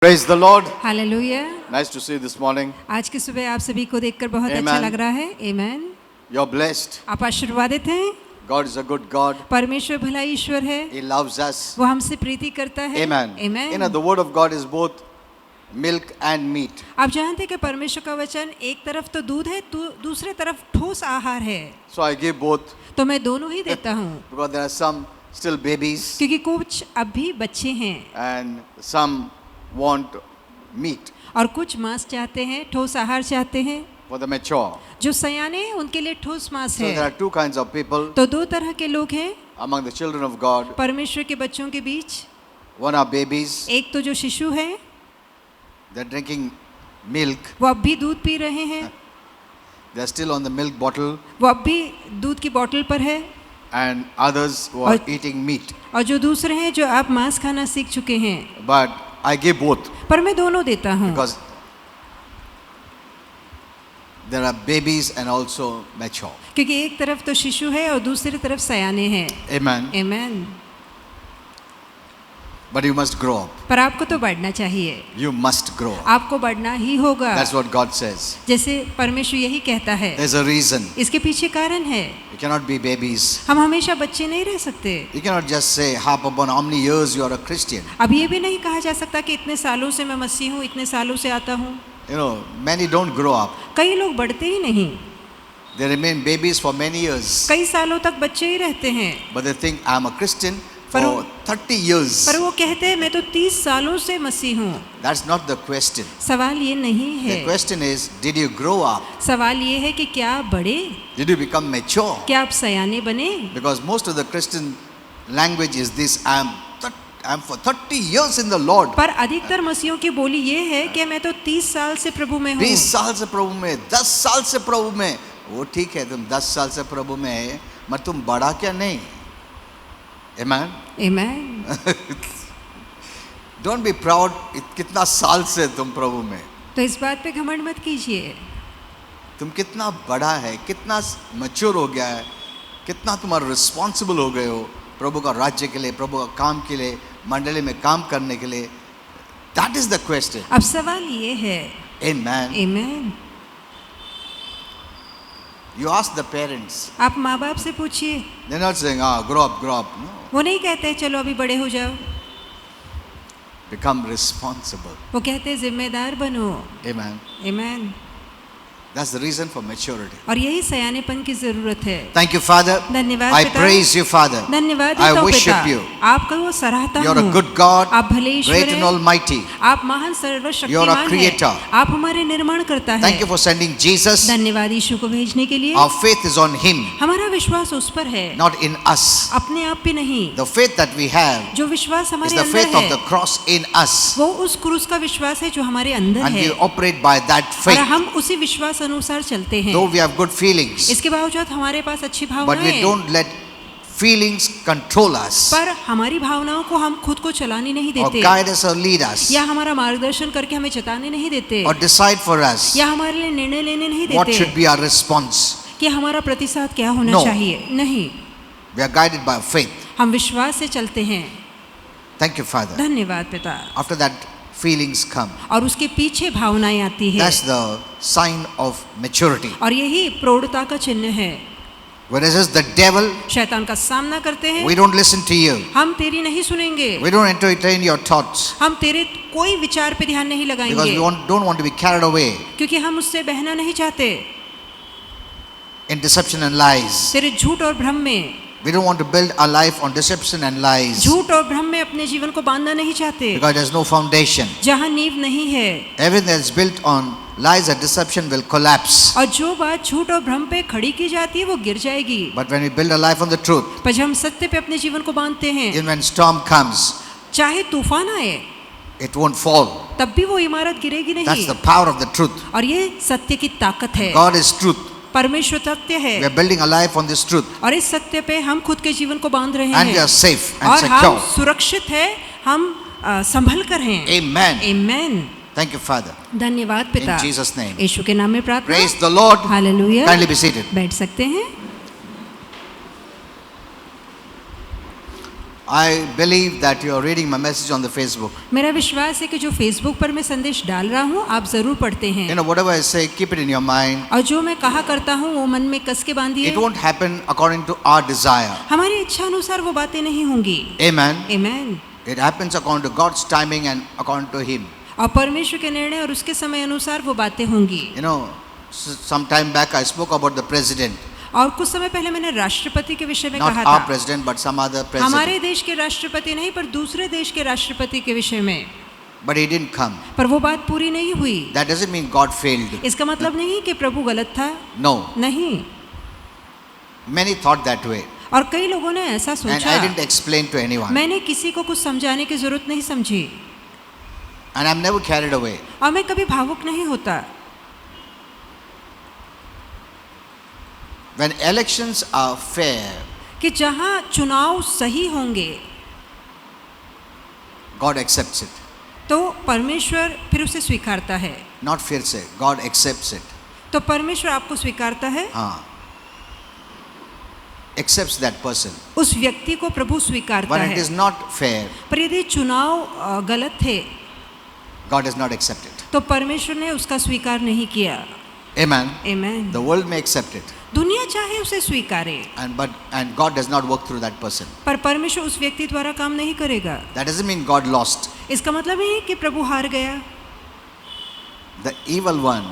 Praise the Lord. Hallelujah. Nice to see you this morning. आज की सुबह आप सभी को देखकर बहुत Amen. अच्छा लग रहा है। आमीन। You're blessed. आप आशीर्वादित हैं। God is a good God. परमेश्वर भला ईश्वर है। He loves us. वो हमसे प्रीति करता है। Amen. आमीन। You know, the word of God is both milk and meat. आप जानते हैं कि परमेश्वर का वचन एक तरफ तो दूध है, दूसरे तरफ ठोस आहार है। So I give both तो मैं दोनों ही देता हूँ। because there are some still babies क्योंकि कुछ अब भी बच्चे हैं and some want meat और कुछ मांस चाहते हैं, ठोस आहार चाहते हैं। for the mature. जो सयाने हैं उनके लिए ठोस मांस So there are है। two kinds of people तो दो तरह के लोग हैं among the children of God. परमेश्वर के बच्चों के बीच। One are babies. एक तो जो शिशु है They're drinking milk. वो अब भी दूध पी रहे हैं, They're still on the milk bottle. वो अब भी दूध की बोतल पर है। And others who are और- eating meat. और जो दूसरे हैं जो आप मांस खाना सीख चुके हैं। But I give both. पर मैं दोनों देता हूँ Because there are babies and also mature. क्योंकि एक तरफ तो शिशु है और दूसरी तरफ सयाने हैं। Amen. आमीन। But you must grow up. पर आपको तो बढ़ना चाहिए, You must grow up. आपको बढ़ना ही होगा। That's what God says. जैसे परमेश्वर यही कहता है। There's a reason. इसके पीछे कारण है। You cannot be babies. हम हमेशा बच्चे नहीं रह सकते। You cannot just say, harp upon how many years you are a Christian. अब ये भी नहीं कहा जा सकता कि इतने सालों से मैं मसीह हूँ, इतने सालों से आता हूँ। You know, many don't grow up. कई लोग बढ़ते ही नहीं, They remain babies for many years. कई सालों तक बच्चे ही रहते हैं। But they think, I'm a Christian for पर- 30 years. पर वो कहते हैं मैं तो 30 सालों से मसीह हूँ। That's not the question. सवाल ये नहीं The है। question is, did you grow up? सवाल ये है कि क्या आप बढ़े, Did you become mature? क्या आप सयाने बने। Because most of the Christian language is this, I'm for 30 years in the Lord. पर अधिकतर मसीहों की बोली ये है कि मैं तो 30 साल से प्रभु में हूँ। 20 साल से प्रभु में, 10 साल से प्रभु में। वो ठीक है, तुम 10 साल से प्रभु में है, मगर तुम बड़ा क्या नहीं? Amen. आमीन। Don't be proud. कितना साल से तुम प्रभु में, तो इस बात पे घमंड मत कीजिए। तुम कितना बड़ा है, कितना मैच्योर हो गया है, कितना तुम्हारा रिस्पॉन्सिबल हो गए हो प्रभु का राज्य के लिए, प्रभु का काम के लिए, मंडली में काम करने के लिए। That is the question. अब सवाल ये है। Amen. आमीन। You ask the parents. आप माँ बाप से पूछिए, They're not saying, grow up, grow up. No. वो नहीं कहते चलो अभी बड़े हो जाओ, Become responsible. वो कहते जिम्मेदार बनो। Amen. आमीन। That's the reason for maturity. और यही सयानेपन की जरूरत है। Thank you, Father. धन्यवाद I पिता। praise you, Father. धन्यवाद I देता हूँ worship पिता। you. आपका वो सराहता You're a हूँ। good God, आप भले ईश्वर great and हैं। almighty. आप महान You're a सर्वशक्तिमान creator. हैं। आप हमारे निर्माण करता है। Thank you for sending Jesus. धन्यवाद यीशु को भेजने के लिए। Our faith is on Him, हमारा विश्वास उस पर है, not in us. अपने आप पे नहीं। The faith that we have जो विश्वास is हमारे the अंदर faith of है the cross in us. वो उस क्रूस का विश्वास है जो हमारे अंदर And है we operate by that और faith. हम उसी विश्वास अनुसार चलते हैं। Though we have good feelings, इसके बावजूद हमारे पास अच्छी but भावनाएं we हैं, don't let feelings control us पर हमारी भावनाओं को हम खुद को चलाने नहीं or देते guide us or lead us या हमारा मार्गदर्शन करके हमें चताने नहीं देते or decide for us या हमारे लिए निर्णय लेने नहीं what देते should be our response. कि हमारा प्रतिसाद क्या होना No. चाहिए। नहीं, We are guided by faith. हम विश्वास से चलते हैं। Thank you, Father. धन्यवाद पिता। After that, feelings come. और उसके पीछे भावनाएं आती है That's the sign of maturity. और यही प्रौढ़ता का चिन्ह है। Whereas the devil, शैतान का सामना करते हैं, we don't listen to you. हम तेरी नहीं सुनेंगे, We don't entertain your thoughts हम तेरे कोई विचार पे ध्यान नहीं because लगाएंगे we don't want to be carried away क्योंकि हम उससे बहना नहीं चाहते in deception and lies. तेरे झूठ और भ्रम में। We don't want to build our life on deception and lies झूठ और भ्रम में अपने जीवन को बांधना नहीं चाहते because there's no foundation. जहाँ नींव नहीं है। Everything that's built on lies and deception will collapse. और जो बात झूठ और भ्रम पे खड़ी की जाती है वो गिर जाएगी। But when we build a life on the truth, पर जब हम सत्य पे अपने जीवन को बांधते हैं, even when storm comes, चाहे तूफान आए it won't fall. तब भी वो इमारत गिरेगी That's नहीं। the power of the truth. और ये सत्य की ताकत है। God is truth. परमेश्वर सत्य है We are building a life on this truth और इस सत्य पे हम खुद के जीवन को बांध रहे and we हैं are safe and और हम secure. सुरक्षित है, हम संभल कर हैं। Amen. आमीन। Thank you, Father. धन्यवाद In पिता। Jesus' name. यीशु के नाम में प्रार्थना। Praise the Lord. Hallelujah. Kindly be seated. बैठ सकते हैं। I believe that you are reading my message on the Facebook. मेरा विश्वास है कि जो फेसबुक पर मैं संदेश डाल रहा हूँ आप जरूर पढ़ते हैं। You know, whatever I say, keep it in your mind. और जो मैं कहा करता हूँ वो मन में कस के बांधिए। It won't happen according to our desire. हमारी इच्छा अनुसार वो बातें नहीं होंगी। Amen. Amen. It happens according to God's timing and according to Him. और परमेश्वर के निर्णय और उसके समय अनुसार वो बातें होंगी। You know, some time back I spoke about the president. और कुछ समय पहले मैंने राष्ट्रपति के विषय में Not कहा our था। president, but some other हमारे president. देश के राष्ट्रपति नहीं पर दूसरे देश के राष्ट्रपति के विषय में। But he didn't come. पर वो बात पूरी नहीं हुई। That doesn't mean God failed. इसका मतलब नहीं कि प्रभु गलत था। No. नहीं। Many thought that way. और कई लोगों ने ऐसा And I सोचा। didn't explain to anyone. मैंने किसी को कुछ समझाने की जरूरत नहीं समझी। And I'm never carried away. और मैं कभी भावुक नहीं होता। When elections are fair, कि जहाँ चुनाव सही होंगे God accepts it. तो परमेश्वर फिर उसे स्वीकारता है। Not फिर से, God accepts it. तो परमेश्वर आपको स्वीकारता है। हाँ. Accepts that person. उस व्यक्ति को प्रभु स्वीकारता When it है। is not fair, पर यदि चुनाव गलत थे God does not accept it. तो परमेश्वर ने उसका स्वीकार नहीं किया। Amen. Amen. The world may accept it, दुनिया चाहे उसे स्वीकारे and God does not work through that person. पर परमेश्वर उस व्यक्ति द्वारा काम नहीं करेगा। That doesn't mean God lost. इसका मतलब नहीं कि प्रभु हार गया। The evil one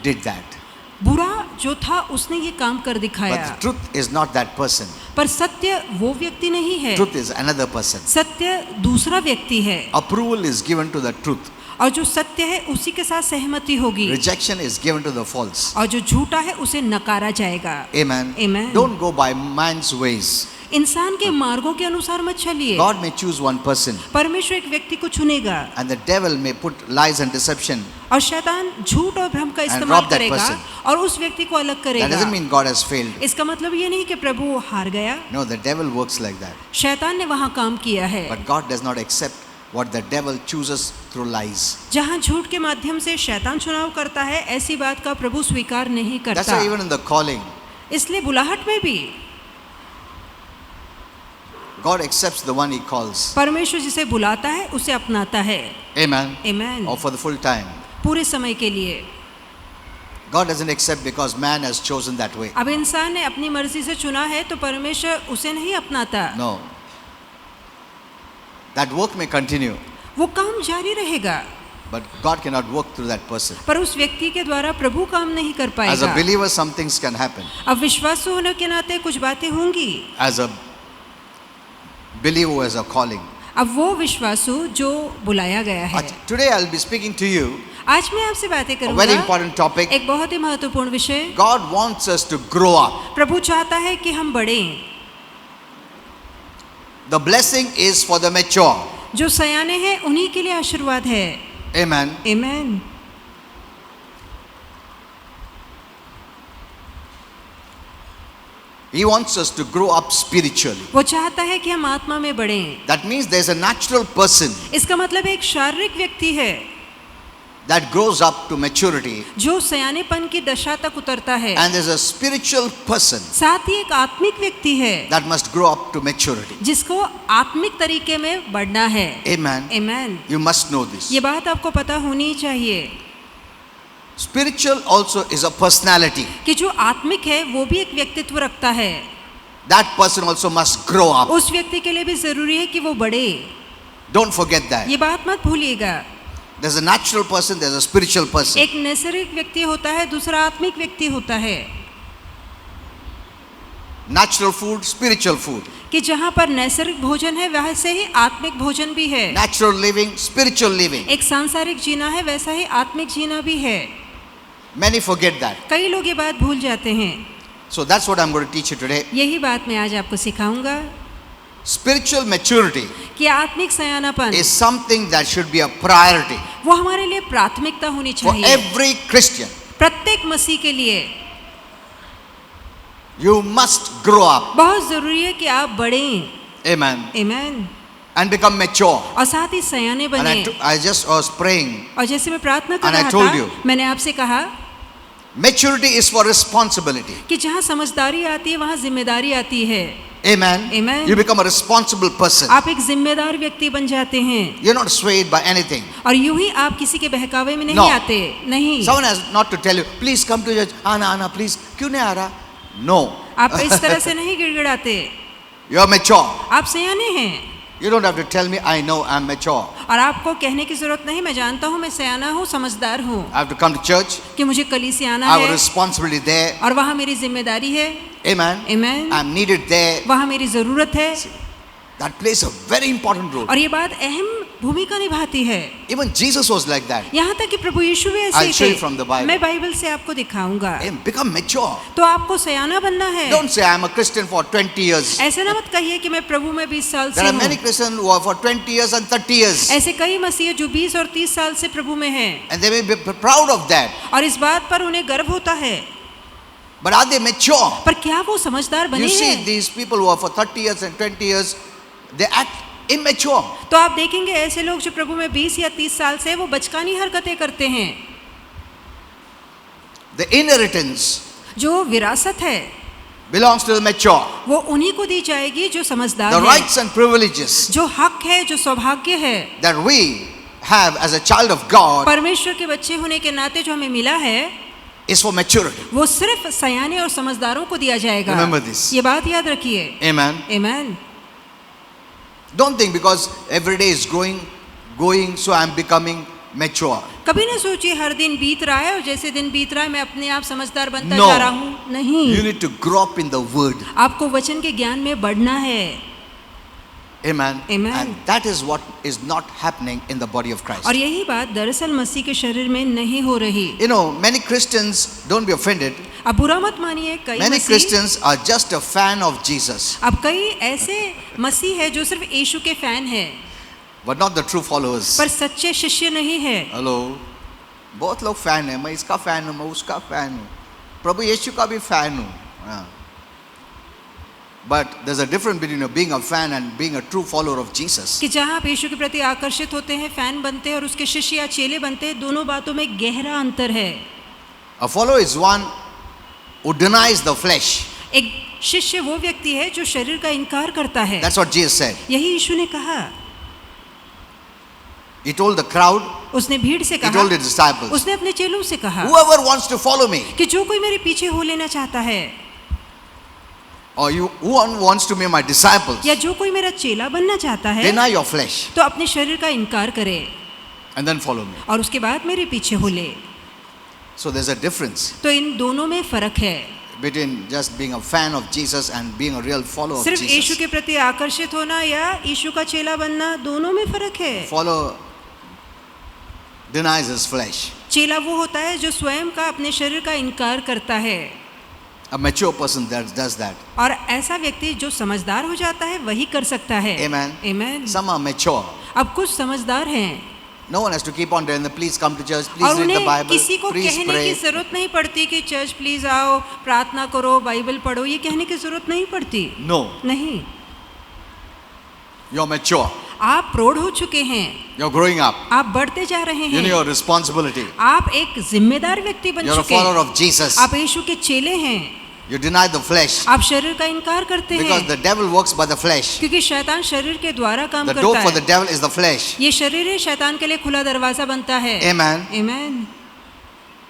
did that. बुरा जो था उसने ये काम कर But दिखाया। the truth is not that person. पर सत्य वो व्यक्ति नहीं है। Truth is another person. सत्य दूसरा व्यक्ति है। Approval is given to the truth. और जो सत्य है उसी के साथ सहमति होगी। Rejection is given to the false. और जो झूठा है उसे नकारा जाएगा। Amen. Amen. Don't go by man's ways. इंसान के मार्गों के अनुसार मत चलिए। God may choose one person, परमेश्वर एक व्यक्ति को चुनेगा and the devil may put lies and deception. और शैतान झूठ और भ्रम का इस्तेमाल rob that करेगा person. और उस व्यक्ति को अलग That करेगा। doesn't mean God has failed. इसका मतलब ये नहीं कि प्रभु हार गया। No, the devil works like that. शैतान ने वहाँ काम किया है। But God does not accept what the devil chooses through lies. जहाँ झूठ के माध्यम से शैतान चुनाव करता है ऐसी बात का प्रभु स्वीकार नहीं That's करता। why even in the calling, इसलिए बुलाहट में भी God accepts the one He calls. परमेश्वर जिसे बुलाता है उसे अपनाता है। Amen. Amen. Or for the full time. पूरे समय के लिए। God doesn't accept because man has chosen that way. अब इंसान ने अपनी मर्जी से चुना है तो परमेश्वर उसे नहीं अपनाता। No. That work may continue, वो काम जारी रहेगा but God cannot work through that person. पर उस व्यक्ति के द्वारा प्रभु काम नहीं कर As a पाएगा। believer, some things can happen. अब विश्वासु होने के नाते कुछ बातें होंगी। As a believer who has a calling. अब वो विश्वासु जो बुलाया गया है। Today I'll be speaking to you आज मैं आपसे बातें a very करूंगा important topic. एक बहुत ही महत्वपूर्ण विषय। God wants us to grow up. प्रभु चाहता है कि हम बढ़ें। The blessing is for the mature. जो सयाने हैं उन्हीं के लिए आशीर्वाद है। Amen. Amen. He wants us to grow up spiritually. वो चाहता है कि हम आत्मा में बढ़ें। That means there's a natural person इसका मतलब एक शारीरिक व्यक्ति है that grows up to maturity, जो सयानेपन की दशा तक उतरता है। and there's a spiritual person साथ ही एक आत्मिक व्यक्ति है that must grow up to maturity. जिसको आत्मिक तरीके में बढ़ना है। Amen. Amen. You must know this. ये बात आपको पता होनी चाहिए Spiritual also is a personality. कि जो आत्मिक है वो भी एक व्यक्तित्व रखता है। That person also must grow up. उस व्यक्ति के लिए भी जरूरी है कि वो बढ़े। Don't forget that. ये बात मत भूलिएगा। There's a natural person, there's a spiritual person. एक नैसर्गिक व्यक्ति होता है दूसरा आत्मिक व्यक्ति होता है। Natural food, spiritual food. कि जहाँ पर नैसर्गिक भोजन है वैसे ही आत्मिक भोजन भी है। Natural living, spiritual living. एक सांसारिक जीना है वैसा ही आत्मिक जीना भी है। Many forget that. कई लोग ये बात भूल जाते हैं। So that's what I'm going to teach you today. यही बात मैं आज आपको सिखाऊंगा Spiritual maturity कि आत्मिक सयानापन is something that should be a priority वो हमारे लिए प्राथमिकता होनी for चाहिए। every Christian. प्रत्येक मसीह के लिए You must grow up. बहुत जरूरी है कि आप बढ़ें। Amen. Amen. And become mature. और साथ ही सयाने And बने। I just was praying. और जैसे मैं प्रार्थना कर And I रहा told था you. मैंने आपसे कहा Maturity is for responsibility. कि जहाँ समझदारी आती है वहाँ जिम्मेदारी आती है। Amen. Amen. You become a responsible person. आप एक जिम्मेदार व्यक्ति बन जाते हैं You're not swayed by anything. और यूं ही आप किसी के बहकावे में नहीं No. आते नहीं Someone has not to tell you, please come to church. Ana, please. क्यों नहीं आ रहा? No. आप इस तरह से नहीं गिड़गिड़ाते, You're mature. आप सयाने हैं You don't have to tell me, I know I'm mature. और आपको कहने की जरूरत नहीं, मैं जानता हूँ मैं सयाना हूँ, समझदार हूँ I have to come to church. कि मुझे कलीसिया I आना have a है responsibility there. और वहाँ मेरी जिम्मेदारी है। Amen. Amen. I'm needed there. वहाँ मेरी जरूरत है That plays a very important role. और ये बात अहम भूमिका निभाती है। Even Jesus was like that. यहाँ तक कि प्रभु यीशु भी ऐसे I'll ही show you थे। from the Bible. मैं बाइबल से आपको दिखाऊंगा। Become mature. तो आपको सयाना बनना है। Don't say I'm a Christian for 20 years. ऐसे ना मत कहिए कि मैं प्रभु में 20 साल से There are many हूँ। Christians who are for 20 years and 30 years. ऐसे कई मसीह जो 20 और 30 साल से प्रभु में हैं And they may be proud of that. और इस बात पर उन्हें गर्व होता है, But are they mature? पर क्या वो समझदार You बने see, हैं? these people who are for 30 years and 20 years, they act immature. तो आप देखेंगे ऐसे लोग जो प्रभु में 20 या 30 साल से वो बचकानी हरकतें करते हैं। The inheritance जो विरासत है belongs to the mature. वो उन्हीं को दी जाएगी जो समझदार The है। rights and privileges जो हक है, जो सौभाग्य है, that we have as a child of God परमेश्वर के बच्चे होने के नाते जो हमें मिला है, is for maturity. वो सिर्फ सयाने और समझदारों को दिया जाएगा। Remember this. ये बात याद रखिए। Amen. आमीन। Don't think because every day is going, so I'm becoming mature. कभी ना सोचिए हर दिन बीत रहा है और जैसे दिन बीत रहा है मैं अपने आप समझदार बनता No. जा रहा हूँ। नहीं, You need to grow up in the word. आपको वचन के ज्ञान में बढ़ना है। Amen. Amen. And that is what is not happening in the body of Christ. और यही बात दरअसल मसीह के शरीर में नहीं हो रही। You know, many Christians, don't be offended, अब बुरा मत मानिए, कई many Masih, Christians are just a fan of Jesus, अब कई ऐसे मसीह है जो सिर्फ यीशु के फैन है but not the true followers. पर सच्चे शिष्य नहीं है। हेलो, बहुत लोग फैन है, मैं इसका फैन हूँ, मैं उसका फैन हूँ, प्रभु यीशु का भी फैन हूँ। But there's a difference between being a fan and being a true follower of Jesus. कि जहाँ आप यीशु के प्रति आकर्षित होते हैं, फैन बनते हैं और उसके शिष्य या चेले बनते हैं, दोनों बातों में गहरा अंतर है। A follower is one who denies the flesh. एक शिष्य वो व्यक्ति है जो शरीर का इनकार करता है। That's what Jesus said. यही यीशु ने कहा। He told the crowd, उसने भीड़ से he कहा, told his disciples, उसने अपने चेलों से कहा whoever wants to follow me, कि जो कोई मेरे पीछे हो लेना चाहता है or who wants to be my disciples, या जो कोई मेरा चेला बनना चाहता है deny your flesh तो अपने शरीर का इनकार करे and then follow me. और उसके बाद मेरे पीछे हो ले। So there's a difference तो इन दोनों में फर्क है। between just being a fan of Jesus and being a real follower of सिर्फ यीशु Jesus. के प्रति आकर्षित होना या यीशु का चेला बनना, दोनों में फर्क है। Follower denies his flesh. चेला वो होता है जो स्वयं का, अपने शरीर का इनकार करता है। A mature person that does that. और ऐसा व्यक्ति जो समझदार हो जाता है वही कर सकता है। Amen. Amen. Some are mature. अब कुछ समझदार हैं No one has to keep on telling them, please come to church, और please read the उन्हें Bible, किसी को please कहने की pray. जरूरत नहीं पड़ती कि चर्च प्लीज आओ, प्रार्थना करो, बाइबल पढ़ो, ये कहने की जरूरत नहीं पड़ती। No, नहीं, you're mature. आप प्रौढ़ हो चुके हैं, You're growing up. आप बढ़ते जा रहे You know हैं, your responsibility. आप एक जिम्मेदार व्यक्ति बन You're a चुके follower हैं, of Jesus. आप यीशु के चेले हैं, You deny the flesh आप शरीर का इनकार करते because हैं the devil works by the flesh. क्योंकि शैतान शरीर के द्वारा काम The door करता for the है। devil is the flesh. ये शरीर ही शैतान के लिए खुला दरवाजा बनता है। Amen. आमीन।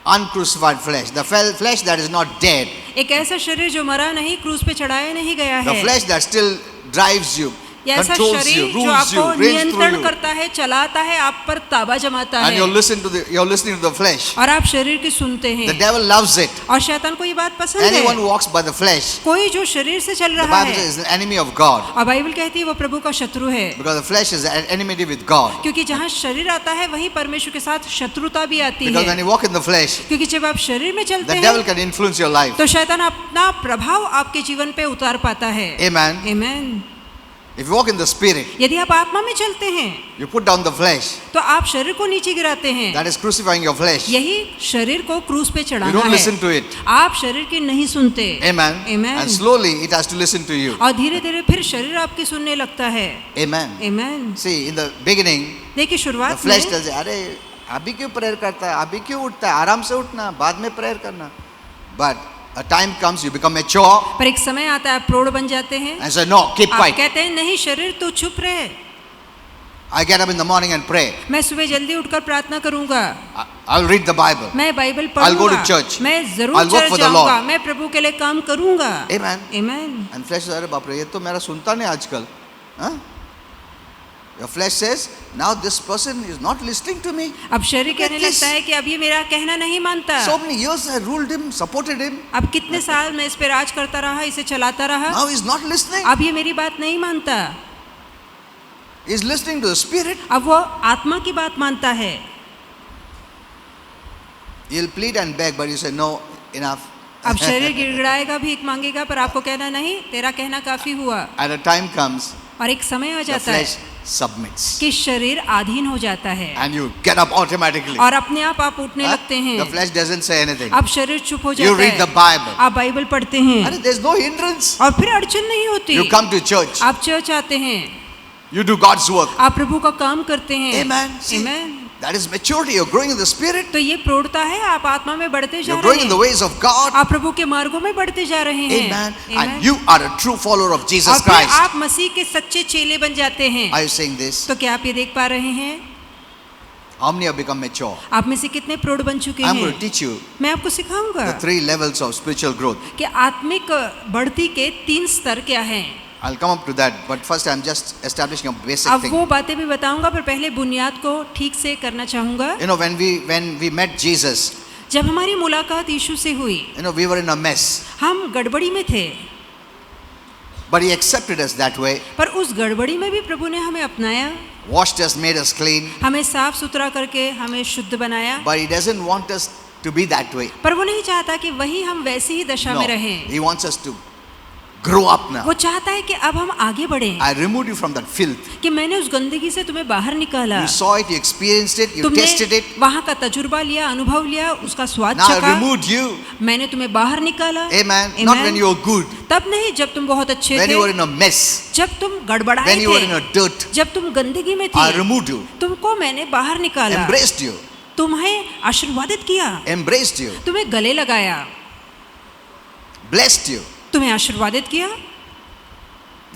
Uncrucified flesh. The flesh that is not dead. एक ऐसा शरीर जो मरा नहीं, क्रूस पे चढ़ाया नहीं गया The है, flesh that still drives you, ये ऐसा controls you, शरीर जो rules you, आपको reigns through नियंत्रण you. करता है, चलाता है, आप पर ताबा जमाता And है you're listening to the flesh. और आप शरीर की सुनते The हैं। devil loves it. और शैतान को ये बात पसंद Anyone who है, walks by the flesh, कोई जो शरीर से चल the रहा Bible है, says is an enemy of God. और बाइबल कहती है वो प्रभु का शत्रु है, Because the flesh is an enmity with God. क्योंकि जहाँ शरीर आता है वहीं परमेश्वर के साथ शत्रुता भी आती Because when है। you walk in the flesh, क्योंकि जब आप शरीर में चलते the devil हैं can influence your life. तो शैतान अपना प्रभाव आपके जीवन पे उतार पाता है। Amen. आमीन। If you walk in the spirit, यदि आप आत्मा में चलते हैं you put down the flesh. तो आप शरीर को नीचे गिराते हैं, That is crucifying your flesh. यही शरीर को क्रूस पे You चढ़ाना don't है। listen to it. आप शरीर की नहीं सुनते। Amen. Amen. And slowly it has to listen to you. और धीरे धीरे फिर शरीर आपकी सुनने लगता है। Amen. आमीन। See, in the beginning, देखिए the शुरुआत flesh में tells you, अरे अभी क्यों प्रेयर करता है, अभी क्यों उठता है, आराम से उठना, बाद में प्रेयर करना. But a time comes, you become mature, पर एक समय आता है आप प्रौढ़ बन जाते हैं, and say, no, keep आप quiet. कहते हैं नहीं शरीर तो चुप रहे, I get up in the morning and pray. मैं सुबह जल्दी उठकर प्रार्थना करूंगा, I'll read the Bible. मैं बाइबल I'll go to पढ़ूंगा, church. मैं I'll जरूर work चर्च for the जाऊंगा, Lord. मैं प्रभु के लिए काम करूंगा. Amen. Amen. And flesh says, अरे बाप रे, ये तो मेरा सुनता नहीं आजकल. Huh? Your flesh says, now this person is not listening to me. अब शरीर कहने At least- लगता है कि अब ये मेरा कहना नहीं मानता. So many years I ruled him, supported him. अब कितने साल मैं इस पे राज करता रहा, इसे चलाता रहा, Now he's not listening. अब ये मेरी बात नहीं मानता. He's listening to the Spirit. अब वो आत्मा की बात मानता है. He'll plead and beg, but you say, no, enough. अब शरीर गिड़गिड़ाएगा, भीख मांगेगा, पर आपको कहना नहीं, तेरा कहना काफी हुआ. At a time comes, और एक समय आ the जाता है flesh submits. कि शरीर अधीन हो जाता है And you get up automatically. और अपने आप उठने Huh? लगते हैं. The flesh doesn't say anything. अब शरीर चुप हो You जाता read है. the Bible. आप बाइबल पढ़ते हैं And there's no hindrance. और फिर अड़चन नहीं होती. You come to church. आप चर्च आते हैं, You do God's work. आप प्रभु का काम करते हैं. Amen. See, Amen. that is maturity. You're growing in the Spirit. तो ये प्रौढ़ता है, आप आत्मा में बढ़ते जा You're रहे growing in the हैं, ways of God. आप प्रभु के मार्गों में बढ़ते जा रहे हैं. Amen. Amen. And you are a true follower of और Jesus फिर Christ. आप मसीह के सच्चे चेले बन जाते हैं. Are you saying this? तो क्या आप ये देख पा रहे हैं? How many have become mature? आप में से कितने प्रौढ़ बन चुके I'm going हैं? to teach you मैं आपको सिखाऊंगा the 3 levels of spiritual growth. कि आत्मिक बढ़ती के 3 स्तर क्या हैं. I'll come up to that, but first I'm just establishing a basic अब thing. वो बातें भी बताऊंगा, पर पहले बुनियाद को ठीक से करना चाहूंगा. You know, when we met Jesus, जब हमारी मुलाकात यीशु से हुई, you know, we were in a mess, हम गड़बड़ी में थे, but He accepted us that way, पर उस गड़बड़ी में भी प्रभु ने हमें अपनाया, washed us, made us clean, हमें साफ सुथरा करके हमें शुद्ध बनाया. but He doesn't want us to be that way. पर वो नहीं चाहता कि वही हम वैसी ही दशा No, में रहें. He wants us to grow up now. वो चाहता है कि अब हम आगे बढ़ें, I removed you from that filth. कि मैंने उस गंदगी से तुम्हें बाहर निकाला. You saw it, you experienced it, you तुमने tasted it. वहाँ का तजुर्बा लिया, अनुभव लिया, उसका स्वाद Now I चखा. removed you. मैंने तुम्हें बाहर निकाला. Amen. Not when you were good, तब नहीं जब तुम बहुत अच्छे when थे, you were in a mess, जब तुम गड़बड़ाए when you were in थे, a dirt. जब तुम गंदगी में I थे, removed you, तुमको मैंने बाहर निकाला, embraced you, तुम्हें आशीर्वादित किया, embraced you, तुम्हें गले लगाया, blessed you. तुम्हें आशीर्वादित किया.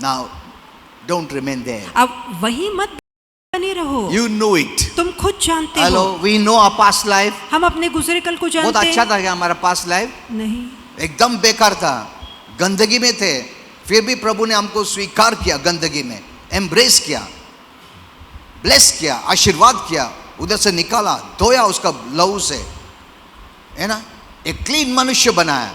Now, don't remain there. अब वही मत बने रहो. You know it. तुम खुद जानते हो. Hello, we know our past life. हम अपने गुजरे कल को बहुत जानते अच्छा हैं. था क्या हमारा past life? नहीं, एकदम बेकार था, गंदगी में थे, फिर भी प्रभु ने हमको स्वीकार किया, गंदगी में एम्ब्रेस किया, ब्लेस किया, आशीर्वाद किया, उधर से निकाला, धोया उसका लहू से, है ना, एक क्लीन मनुष्य बनाया.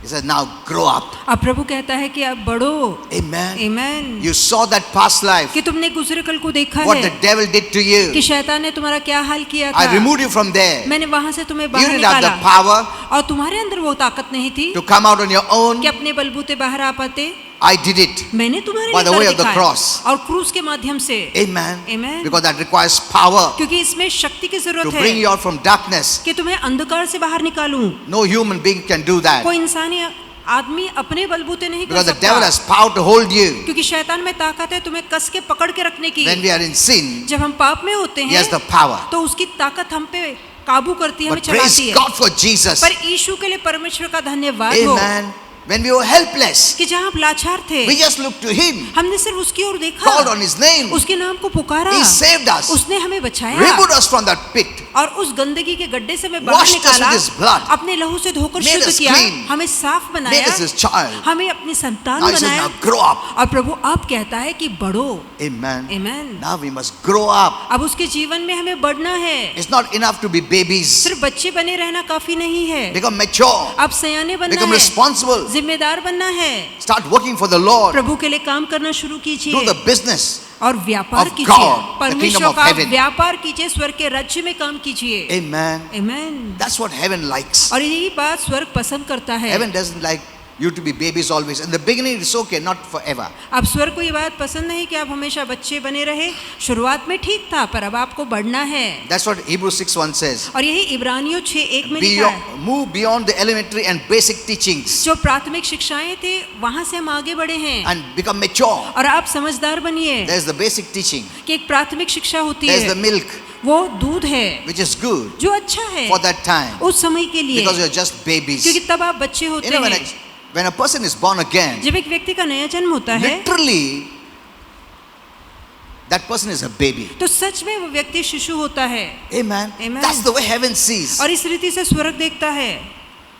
He said, now grow up. अब प्रभु कहता है कि अब बढ़ो. Amen. Amen. You saw that past life, कि तुमने गुजरे कल को देखा what है the devil did to कि you. शैतान ने तुम्हारा क्या हाल किया I था. removed you from there. मैंने वहां से तुम्हें You बाहर didn't have निकाला the power और तुम्हारे अंदर वो ताकत नहीं थी to come out on your own. कि अपने बलबूते बाहर आ पाते. I did it. मैंने तुम्हारे By the लिए way कर of the दिखाया. cross. और क्रूस के माध्यम से. Amen. Amen. Because that requires power क्योंकि इसमें शक्ति की to जरूरत bring है you out from darkness. कि तुम्हें अंधकार से बाहर निकालूं. No human being can do that. कोई इंसानी आदमी अपने बलबूते नहीं कर Because the devil सकता. has power to hold you. क्योंकि शैतान में ताकत है तुम्हें कस के पकड़ के रखने की. When we are in sin, जब हम पाप में होते he has the हैं power. तो उसकी ताकत हम पे काबू करती है, हमें But praise चलाती है. God for Jesus. पर यीशु के लिए परमेश्वर का धन्यवाद हो Amen. When we were helpless, कि जहाँ आप लाचार थे, we just looked to him, हमने सिर्फ उसकी ओर देखा, called on his name. उसके नाम को पुकारा, He saved us, उसने हमें बचाया removed us from that pit, और उस गंदगी के गड्ढे से हमें बाहर washed us निकाला, with his blood, अपने लहू से धोकर made शुद्ध us किया, clean, हमें साफ made बनाया, us his child. हमें अपनी संतान Now he says, बनाया. now grow up. और प्रभु आप कहता है कि बढ़ो. Amen. Amen. Now we must grow up. अब उसके जीवन में हमें बढ़ना है. It's not enough to be babies. सिर्फ बच्चे बने रहना काफी नहीं है. Become mature. अब सयाने बनना Become है, responsible. जिम्मेदार बनना है. Start working for the Lord. प्रभु के लिए काम करना शुरू Do कीजिए the business और व्यापार of कीजिए. God, the kingdom परमेश्वर of का heaven. व्यापार कीजिए, स्वर्ग के राज्य में काम कीजिए. Amen. Amen. That's what heaven likes. और यही बात स्वर्ग पसंद करता है. Heaven doesn't like you to be babies always. In the beginning it's okay, not forever. अब स्वर्ग को ये बात पसंद नहीं कि आप हमेशा बच्चे बने रहे. शुरुआत में ठीक था, पर अब आपको बढ़ना है. That's what Hebrews 6:1 says. और यही इब्रानियों 6:1 में लिखा है. Move beyond the elementary and basic teachings जो प्राथमिक शिक्षाएं थे वहां से हम आगे बढ़े हैं and become mature. और आप समझदार बनिए. There's the basic teaching. कि एक प्राथमिक शिक्षा होती There's है, the milk. वो दूध है which is good जो अच्छा है for that time, उस समय के लिए, because you're just babies. क्योंकि तब आप बच्चे You होते know, हैं. when a person is born again, जब एक व्यक्ति का नया जन्म होता है literally, that person is a baby. तो सच में वो व्यक्ति शिशु होता है. Amen. Amen. That's the way heaven sees. और इस रीति से स्वर्ग देखता है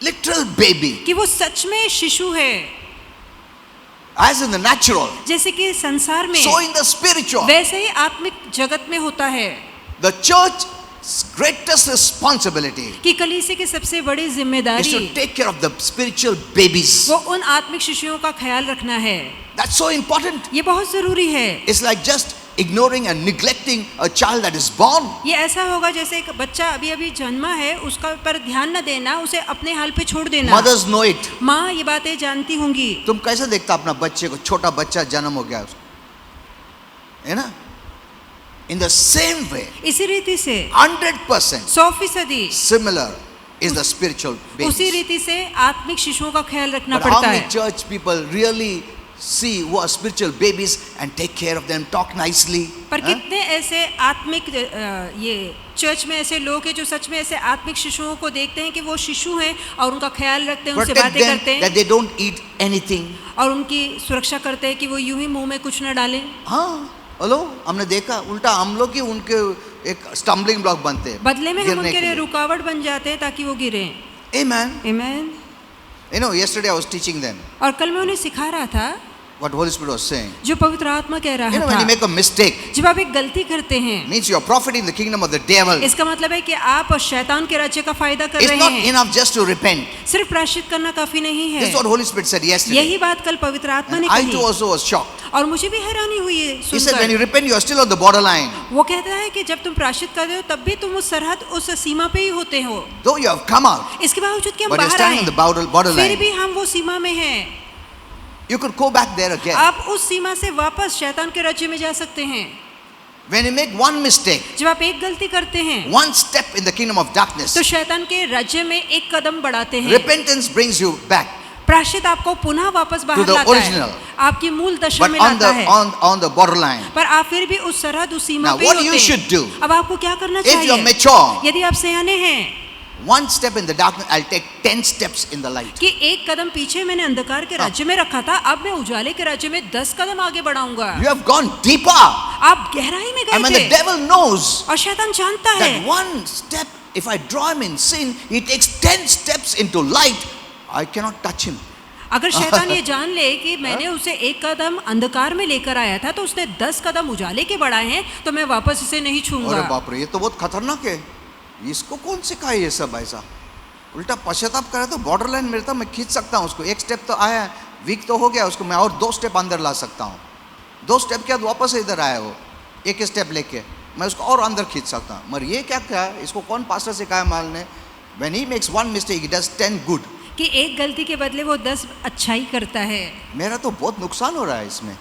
Literal baby. कि वो सच में शिशु है. As in the natural, जैसे कि संसार में so in the spiritual. वैसे ही आत्मिक जगत में होता है The church's greatest responsibility कि कलीसिया की सबसे बड़ी is जिम्मेदारी to take care of the spiritual babies. वो उन आत्मिक शिशुओं का ख्याल रखना है. That's so important. ये बहुत जरूरी है. It's like just ignoring and neglecting a child that is born. ये ऐसा होगा जैसे एक बच्चा अभी अभी जन्मा है, उसका पर ध्यान न देना, उसे अपने हाल पे छोड़ देना. Mothers know it. माँ ये बातें जानती होंगी. तुम कैसे देखता अपना बच्चे को, छोटा बच्चा जन्म हो गया उसको, है ना? In the same way, इसी रीति से 100% 100% similar is the spiritual उसी babies. रीति से आत्मिक शिशुओं का ख्याल रखना But how पड़ता many है. church people really see who are spiritual babies and take care of them, talk nicely? पर Huh? कितने ऐसे आत्मिक ये चर्च में ऐसे लोग हैं जो सच में ऐसे आत्मिक शिशुओं को देखते हैं कि वो शिशु हैं और उनका ख्याल रखते हैं, उनसे Protect बातें them करते that हैं they don't eat anything. और उनकी सुरक्षा करते हैं कि वो यूं ही मुंह में कुछ न डालें. हाँ, हेलो, हमने देखा उल्टा हम लोग ही उनके एक स्टम्बलिंग ब्लॉक बनते हैं, बदले में हम गिरने उनके के लिए लिए. रुकावट बन जाते हैं ताकि वो गिरें. Amen. आमीन. You know, yesterday I was teaching them और कल मैं उन्हें सिखा रहा था what Holy Spirit was saying. जो पवित्र आत्मा कह You रहा know, when you था. make a mistake, जब आप एक गलती करते हैं, means you are profiting the kingdom of the devil. इसका मतलब है कि आप शैतान के राज्य का फायदा कर It's रहे not हैं. enough just to repent. सिर्फ प्रायश्चित करना काफी नहीं This is है. what Holy Spirit said yesterday. यही बात कल पवित्र आत्मा ने And I कही too also was shocked. और मुझे भी हैरानी हुई है He said, when you सुनकर. repent, you are still on the borderline. वो कहता है कि जब तुम प्रायश्चित करते हो तब भी तुम उस सरहद, उस सीमा पे ही होते हो. Though you have come out, इसके बावजूद कि हम but you're बाहर standing on the आए, फिर borderline. भी हम वो सीमा में हैं. You could go back there again. आप उस सीमा से वापस शैतान के राज्य में जा सकते हैं. When you make one mistake, जब आप एक गलती करते हैं one step in the kingdom of darkness, तो शैतान के राज्य में एक कदम बढ़ाते हैं. repentance brings you back. प्रायश्चित आपको पुनः वापस बाहर the लाता original. है, आपकी मूल दशा But में on लाता the है. on the borderline. पर आप फिर भी उस सरहद, उस सीमा Now, पे what ही you होते should हैं. do, अब आपको क्या करना if you are चाहिए? mature, यदि आप सयाने हैं one step in the darkness, I'll take 10 steps in the light. कि एक कदम पीछे मैंने अंधकार के राज्य में रखा था, अब मैं उजाले के राज्य में 10 कदम आगे बढ़ाऊंगा. You have gone deeper. आप गहराई में And when गए the थे devil knows और शैतान जानता that है one step, if I draw him in sin, he takes 10 steps into light, I cannot touch him. अगर शैतान ये जान ले कि मैंने उसे एक कदम अंधकार में लेकर आया था तो उसने 10 कदम उजाले के बढ़ाए हैं, तो मैं वापस इसे नहीं अरे छूंगा. बाप रे, ये तो बहुत खतरनाक है. इसको कौन सिखाए ये सब ऐसा? उल्टा पश्चाताप करे तो बॉर्डर लाइन मेरे तो मैं खींच सकता हूँ उसको. एक स्टेप तो आया, वीक तो हो गया, उसको मैं और 2 स्टेप अंदर ला सकता हूँ. 2 स्टेप क्या वापस इधर आया वो, एक स्टेप लेके मैं उसको और अंदर खींच सकता हूँ. मगर ये क्या क्या इसको कौन पास्टर सिखाया माल ने? When he makes one mistake, he does 10 good. कि एक गलती के बदले वो 10 अच्छाई करता है. मेरा तो बहुत नुकसान हो रहा है इसमें.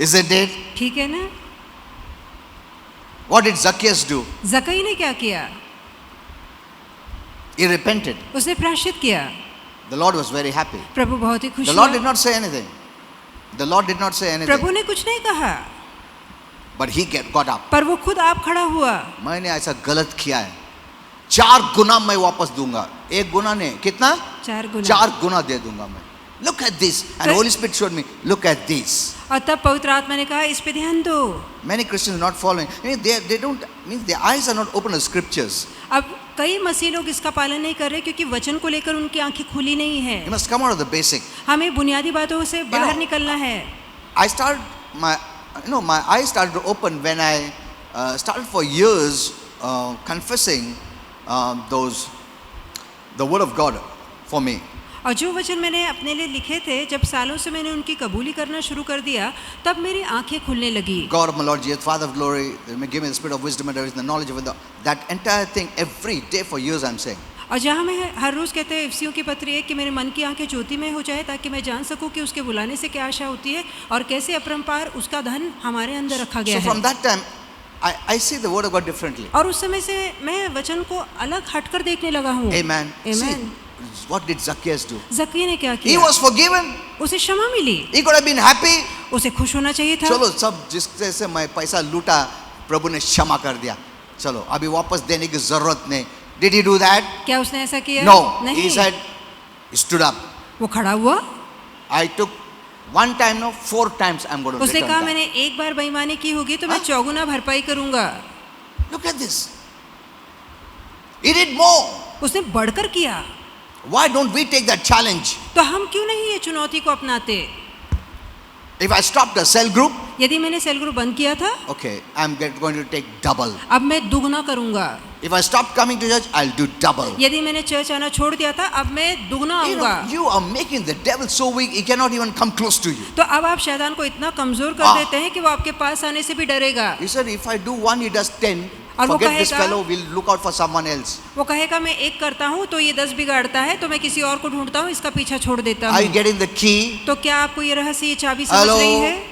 Isn't it? ठीक है ना? What did Zacchaeus do? जक्कई ने क्या किया? He repented. उसने प्रायश्चित किया. The Lord was very happy. प्रभु बहुत ही खुश The Lord did हुआ. not say anything. The Lord did not say anything. प्रभु ने कुछ नहीं कहा, But he got up. पर वो खुद आप खड़ा हुआ. मैंने ऐसा गलत किया है, 4 गुना मैं वापस दूंगा. 1 गुना नहीं, कितना? 4 गुना. 4 गुना दे दूंगा मैं. Look at this. And तो- Holy Spirit showed me, look at this. और तब पवित्र आत्मा ने कहा इस पे ध्यान दो. Many Christians not following. I mean, they don't, means their eyes are not open to scriptures. अब कई मसीह लोग इसका पालन नहीं कर रहे क्योंकि वचन को लेकर उनकी आंखें खुली नहीं है. You must come out of the basic. हमें बुनियादी बातों से बाहर know- निकलना है. I started my eyes started to open when I started for years confessing the word of God for me. और जो वचन मैंने अपने लिए लिखे थे, जब सालों से मैंने उनकी कबूली करना शुरू कर दिया, तब मेरी आंखें खुलने लगी. God of my Lord Jesus, Father of glory, may give me the spirit of wisdom and the knowledge of that entire thing every day for years I'm saying. और जहाँ मैं हर रोज़ कहते हैं इफ्सियों की पत्री है कि मेरे मन की आंखें ज्योति में हो जाए ताकि मैं जान सकूं कि उसके बुलाने से क्या आशा होती है और कैसे अपरंपार उसका धन हमारे अंदर रखा गया So from है. that time, I see the word of God differently. और उस समय से मैं वचन को अलग हटकर देखने लगा हूँ. Amen. Amen. See, what did Zacchaeus do? जक्कई ने क्या He किया? was forgiven. उसे क्षमा मिली. He could have been happy. उसे खुश होना चाहिए था. चलो सब जिससे से मैं पैसा लूटा प्रभु ने क्षमा कर दिया, चलो अभी वापस देने की जरूरत नहीं. Did he do that? क्या उसने ऐसा किया? No. नहीं. He said, stood up. वो खड़ा हुआ. I took one time, no, 4 times I'm going to उसने return कहा that. मैंने एक बार बेईमानी की होगी तो मैं हाँ? चौगुना भरपाई करूंगा. Look at this. He did more. उसने बढ़कर किया. Why don't we take that challenge? तो हम क्यों नहीं ये चुनौती को अपनाते? If I stopped the cell group, यदि मैंने सेल ग्रुप बंद किया था, okay, I'm going to take double. अब मैं दुगना करूंगा. If I stop coming to church, I'll do double. यदि मैंने चर्च आना छोड़ दिया था, अब मैं दुगना You आऊंगा. know, you are making the devil so weak, he cannot even come close to you. तो अब आप शैतान को इतना कमजोर कर हाँ. देते हैं कि वो आपके पास आने से भी डरेगा. He said, if I do one, he does 10. और वो Forget this कहेगा- fellow, we'll look out for someone else. वो कहेगा मैं एक करता हूँ तो ये 10 बिगाड़ता है, तो मैं किसी और को ढूंढता हूँ, इसका पीछा छोड़ देता Are you हूँ. getting the key? तो क्या आपको ये रहस्य, ये चाबी समझ Hello? रही है?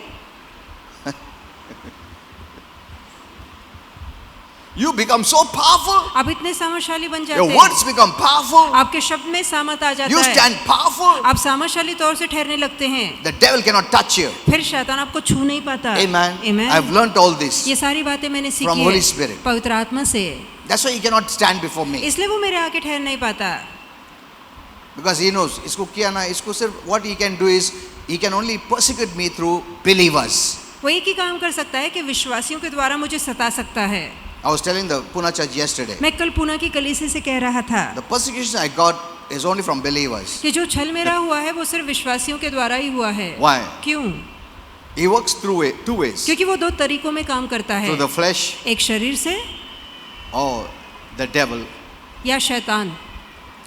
You become so powerful. आप इतने सामर्थशाली बन जाते Your हैं. words become powerful. आपके शब्द में सामर्थ आ जाता You है. stand powerful. आप सामर्थशाली तौर से ठहरने लगते हैं. The devil cannot touch you. फिर शैतान आपको छू नहीं पाता. Amen. Amen. I've learned all this. ये सारी बातें मैंने From सीखी Holy है Spirit. पवित्र आत्मा से. That's why he cannot stand before me. इसलिए वो मेरे आगे ठहर नहीं पाता. Because he knows, इसको किया ना, इसको सिर्फ what he can do is, he can only persecute me through believers. वो एक ही काम कर सकता है कि विश्वासियों के द्वारा मुझे सता सकता है. I was telling the Pune church yesterday, मैं कल पुणे की कलीसिया से कह रहा था the persecution I got is only from believers. कि जो छल मेरा हुआ है वो सिर्फ विश्वासियों के द्वारा ही हुआ है. Why? क्यों? He works through two ways. क्योंकि वो 2 तरीकों में काम करता है. Through the flesh एक शरीर से or the devil या शैतान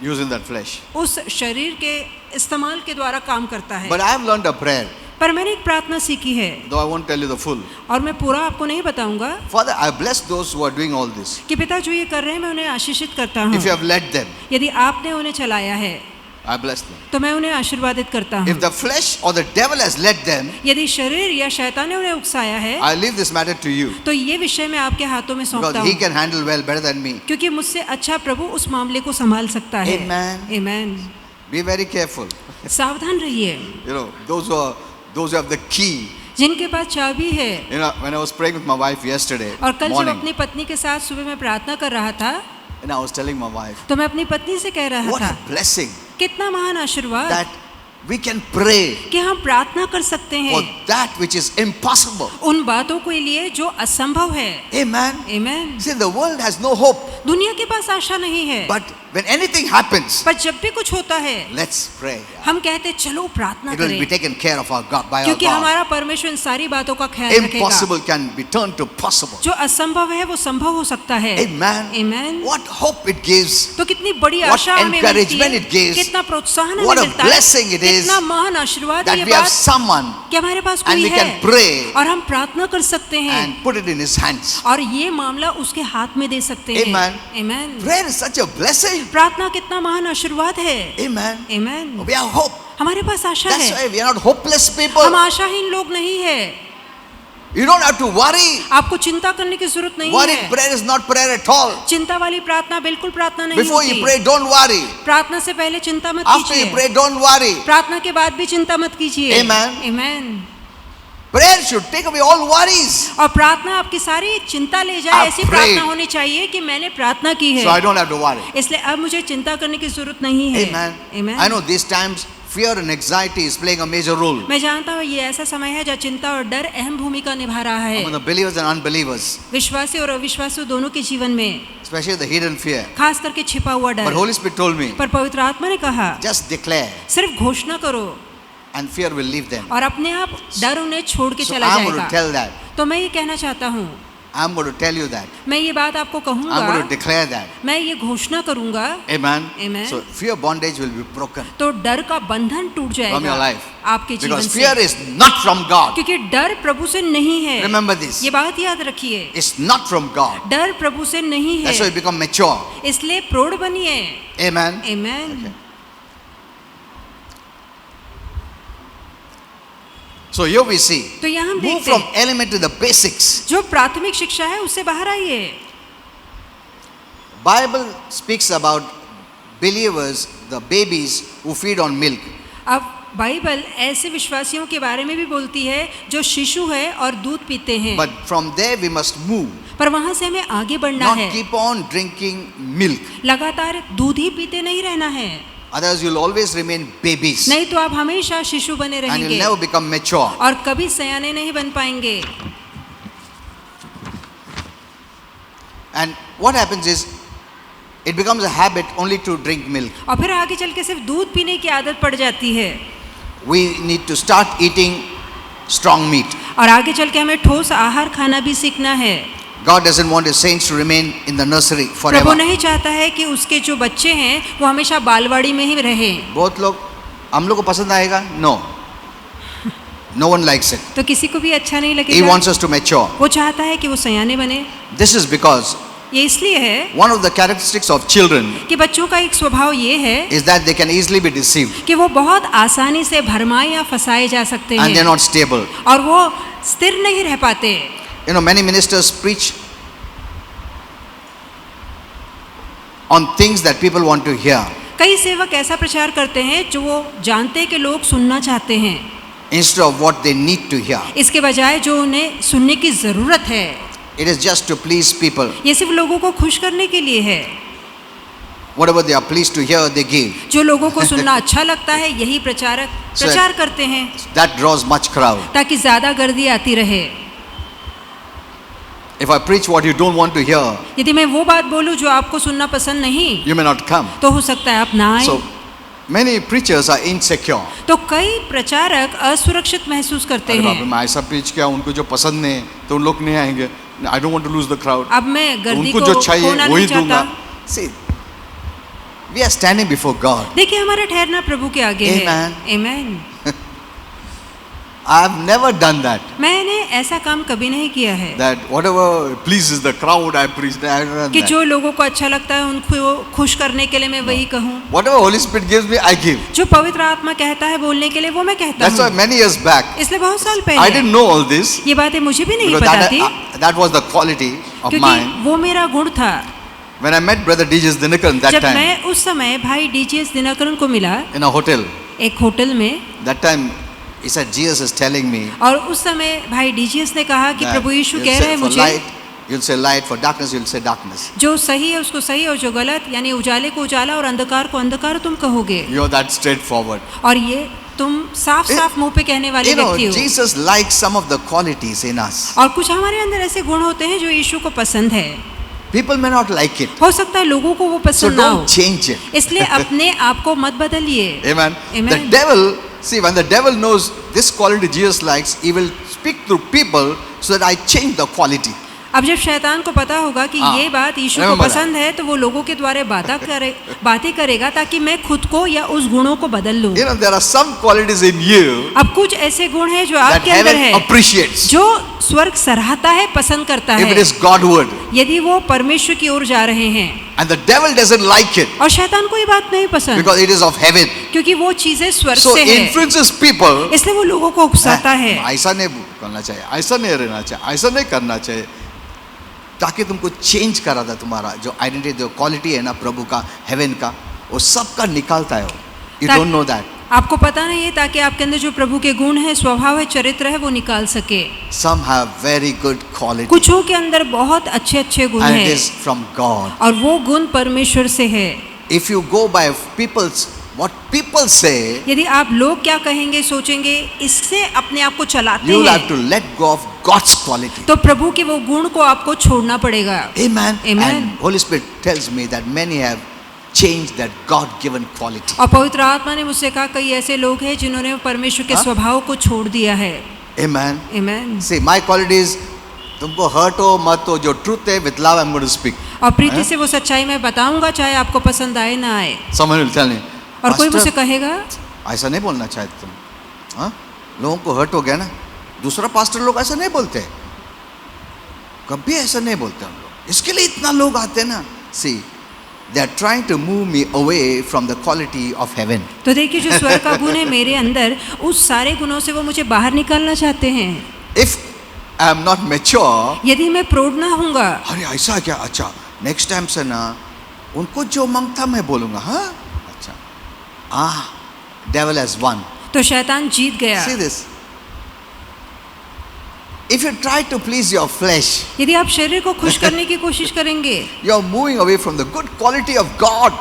using that flesh. उस शरीर के इस्तेमाल के द्वारा काम करता है. But I have learned a prayer, पर मैंने एक प्रार्थना सीखी है though I won't tell you the full. और मैं पूरा आपको नहीं बताऊंगा. Father, I bless those who are doing all this. कि पिता जो ये कर रहे हैं मैं उन्हें आशीषित करता हूँ. If you have led them, यदि आपने उन्हें चलाया है I bless them. तो मैं उन्हें आशीर्वादित करता हूँ. If the flesh or the devil has led them, यदि शरीर या शैतान ने उन्हें उकसाया है I leave this matter to you. तो ये विषय मैं आपके हाथों में सौंपता Because he हूँ. can handle well better than me. क्योंकि मुझसे अच्छा प्रभु उस मामले को संभाल सकता है. Amen. Amen. Be very careful. सावधान रहिए. You know, those who have the key. जिनके पास चाबी है. You know, when I was praying with my wife yesterday और कल जब morning, अपनी पत्नी के साथ सुबह में प्रार्थना कर रहा था and I was telling my wife, तो मैं अपनी पत्नी से कह रहा what था a blessing कितना महान आशीर्वाद that we can pray कि हम प्रार्थना कर सकते for हैं that which is impossible. उन बातों के लिए जो असंभव है. Amen. Amen. See, the world has no hope. दुनिया के पास आशा नहीं है. But when anything happens, पर जब भी कुछ होता है let's pray. हम कहते चलो प्रार्थना It will be करें taken care of our God, by our क्योंकि God. हमारा परमेश्वर इन सारी बातों का ख्याल रखेगा. Impossible can be turned to possible. जो असंभव है वो संभव हो सकता है. Amen. Amen. What hope it gives. तो कितनी बड़ी What आशा हमें मिलती encouragement है. it gives. कितना प्रोत्साहन हमें What a मिलता है. blessing it is कितना महान आशीर्वाद है That ये we have बात someone कि हमारे पास and कोई we है can pray और हम प्रार्थना कर सकते हैं and put it in His hands. और ये मामला उसके हाथ में दे सकते हैं. Amen. Amen. Prayer is such a blessing. प्रार्थना कितना महान आशीर्वाद है. Amen. Amen. We have hope. हमारे पास आशा That's है. why we are not hopeless people. हम आशाहीन लोग नहीं है. You don't have to worry. आपको चिंता करने की जरूरत नहीं Worried है. prayer is not prayer at all. चिंता वाली प्रार्थना बिल्कुल प्रार्थना नहीं Before होती. you pray, don't worry. प्रार्थना से पहले चिंता मत After you कीजिए. pray, don't worry. प्रार्थना के बाद भी चिंता मत कीजिए. Amen. Amen. Prayer should take away all worries. और प्रार्थना आपकी सारी चिंता ले जाए. I've ऐसी prayed. प्रार्थना होनी चाहिए कि मैंने प्रार्थना की So I है, don't have to worry. इसलिए अब मुझे चिंता करने की जरूरत नहीं है. Amen. Amen. I know these times fear and anxiety is playing a major role मैं जानता हूँ ये ऐसा समय है जहाँ चिंता और डर अहम भूमिका निभा रहा है. among the believers and unbelievers, विश्वासी और अविश्वासी दोनों के जीवन में, especially the hidden fear. खास करके छिपा हुआ But डर. Holy Spirit told me, पर पवित्र आत्मा ने कहा just declare सिर्फ घोषणा करो and fear will leave them. और अपने आप डर उन्हें छोड़ के So चला I'm going to जाएगा. tell that. तो मैं ये कहना चाहता हूँ, I'm going to tell you that. मैं ये बात आपको I'm going to कहूँगा, declare that. मैं ये घोषणा करूँगा. Amen. Amen. So fear bondage will be broken तो डर का बंधन टूट from your जाएगा life. आपके जीवन Because से. fear is not from God. क्योंकि डर प्रभु से नहीं है. Remember this. ये बात याद रखिए. It's not from God. डर प्रभु से नहीं That's why you है. become mature. इसलिए प्रौढ़ बनिए. Amen. Amen. Okay. So here we see. तो यहाँ हम Move देखते from हैं element to the basics. जो प्राथमिक शिक्षा है उससे बाहर आइए. Bible speaks about believers, the babies who feed on milk. अब बाइबल ऐसे विश्वासियों के बारे में भी बोलती है जो शिशु है और दूध पीते हैं, But from there we must move, पर वहां से हमें आगे बढ़ना not है। keep on drinking milk. लगातार दूध ही पीते नहीं रहना है, Otherwise you'll always remain babies नहीं तो आप हमेशा शिशु बने and you'll रहेंगे never become mature. और कभी सयाने नहीं बन पाएंगे। And what happens is, it becomes a habit only to drink milk. और फिर आगे चल के सिर्फ दूध पीने की आदत पड़ जाती है We need to start eating strong meat. और आगे चल के हमें ठोस आहार खाना भी सीखना है। God doesn't want His saints to remain in the nursery Prabhu forever. नहीं चाहता है कि उसके जो बच्चे हैं वो हमेशा बालवाड़ी में ही रहें। बहुत लोग, हम लोग को पसंद आएगा? No. No one likes it. तो किसी को भी अच्छा नहीं He लगेगा। wants us to mature. वो चाहता है कि वो सयाने बने। This is because ये इसलिए है one of the characteristics of children कि बच्चों का एक स्वभाव ये है is that they can easily be deceived कि वो बहुत आसानी से भरमाए या फंसाए जा सकते and they're हैं not stable. और वो स्थिर नहीं रह पाते। You know, many ministers preach on things that people want to hear कई सेवक ऐसा प्रचार करते हैं जो वो जानते हैं कि लोग सुनना चाहते हैं, instead of what they need to hear. इसके बजाय जो उन्हें सुनने की जरूरत है It is just to please people. ये सिर्फ लोगों को खुश करने के लिए है। Whatever they are pleased to hear, they give. जो लोगों को सुनना अच्छा लगता है यही प्रचारक So- प्रचार करते हैं That draws much crowd. ताकि ज्यादा गर्दी आती रहे। If I preach what you don't want to hear, यदि मैं वो बात बोलूं जो आपको सुनना पसंद नहीं, you may not come. तो हो सकता है आप ना आए। So many preachers are insecure. तो कई प्रचारक असुरक्षित महसूस करते अरे बाप रे, हैं। मैं ऐसा preach किया, उनको जो पसंद नहीं तो उन लोग नहीं आएंगे. I don't want to lose the crowd. अब मैं गर्दी उनको को जो चाहिए खोना वही नहीं दूंगा. चाहता। See, we are standing before God. देखिए हमारा ठहरना प्रभु के आगे है। Amen. Amen. I have never done that. मैंने ऐसा काम कभी नहीं किया है That whatever pleases the crowd, I preach. I have done कि that. जो लोगों को अच्छा लगता है उनको खुश करने के लिए मैं वही कहूँ। Whatever Holy Spirit gives me, I give. जो पवित्र आत्मा कहता है बोलने के लिए वो मैं कहता That's why हूँ। many years back, इसलिए बहुत साल I पहले didn't know all this. ये बातें मुझे भी नहीं Because पता थी that was the quality of क्योंकि mine. वो मेरा गुण था। When I met Brother D.J. Dinakaran that जब time मैं उस समय भाई डीजीएस दिनकरन को मिला in a hotel, एक होटल में, that time he said, Jesus is telling me और उस समय भाई डीजीएस ने कहा कि that प्रभु यीशु you'll कह say रहे हैं for मुझे light, you'll say light, for darkness, you'll say darkness. जो सही है उसको सही और जो गलत यानी उजाले को उजाला और अंधकार को अंधकार तुम कहोगे। You're that straightforward. और ये तुम साफ साफ मुंह पे कहने वाले You know, व्यक्ति हो। Jesus likes some of the qualities in us. और कुछ हमारे अंदर ऐसे गुण होते हैं जो यीशु को पसंद है। People may not like it. हो सकता है लोगों को वो So पसंद ना हो, don't change it. इसलिए अपने आप को मत बदलिए। Amen. Amen. The devil, see, when the devil knows this quality Jesus likes, he will speak through people so that I change the quality. अब जब शैतान को पता होगा कि हाँ, ये बात यीशु को remember पसंद है तो वो लोगों के द्वारा बातें करेगा ताकि मैं खुद को या उस गुणों को बदल लूं। You know, there are some qualities in you अब कुछ ऐसे गुण हैं जो that आपके अंदर heaven है appreciates. जो स्वर्ग सराहता है, पसंद करता If it है, is Godward. यदि वो परमेश्वर की ओर जा रहे हैं। And the devil doesn't like it और शैतान को ये बात नहीं पसंद because it is of heaven. क्योंकि वो चीजें स्वर्ग So से है, influences people. इसलिए वो लोगों को उकसाता है। ऐसा नहीं करना चाहिए, ऐसा नहीं रहना चाहिए, ऐसा नहीं करना चाहिए, ताकि तुमको चेंज करा था। तुम्हारा जो आइडेंटिटी, जो क्वालिटी है ना प्रभु का, हेवन का, वो सबका निकालता है वो। You don't know that. आपको पता नहीं है ताकि आपके अंदर जो प्रभु के गुण है, स्वभाव है, चरित्र है वो निकाल सके। Some have very good quality कुछों के अंदर बहुत अच्छे अच्छे गुण and it हैं is from God. और वो गुण परमेश्वर से है। If you go by people's what people say, यदि आप लोग क्या कहेंगे सोचेंगे इससे अपने आप को चलाते you will have to हैं let go of God's quality. तो प्रभु के वो गुण को आपको छोड़ना पड़ेगा। Amen. Amen. And Holy Spirit tells me that many have changed that God-given quality. और पवित्र आत्मा ने मुझसे कहा कई ऐसे लोग हैं जिन्होंने परमेश्वर के स्वभाव को छोड़ दिया है। Amen. Amen. See, my quality is तुमको हर्ट हो मत हो, जो ट्रूथ है with love I'm going to speak. और प्रीति से वो सच्चाई मैं बताऊंगा चाहे आपको पसंद आए ना आए। Someone will tell me, और कोई "Pastor, मुझसे कहेगा ऐसा नहीं बोलना चाहते तुम, हाँ? लोगों को हर्ट हो गया ना, दूसरा पास्टर लोग ऐसा नहीं बोलते, कभी ऐसा नहीं बोलते हम लोग, इसके लिए इतना लोग आते हैं ना। See, they are trying to move me away from the quality of heaven. तो देखिए जो स्वर्ग का गुण है मेरे अंदर, उस सारे गुणों से वो मुझे बाहर निकालना चाहते हैं। If I am not mature, यदि मैं प्रौढ़ ना हूँगा, अरे ऐसा क्या, अच्छा नेक्स्ट टाइम से ना उनको जो मांगता मैं बोलूँगा, हाँ अच्छा, डेविल हैज वन। तो शैतान जीत गया। See this. If you try to please your flesh, यदि आप शरीर को खुश करने की कोशिश करेंगे, you are moving away from the good quality of God.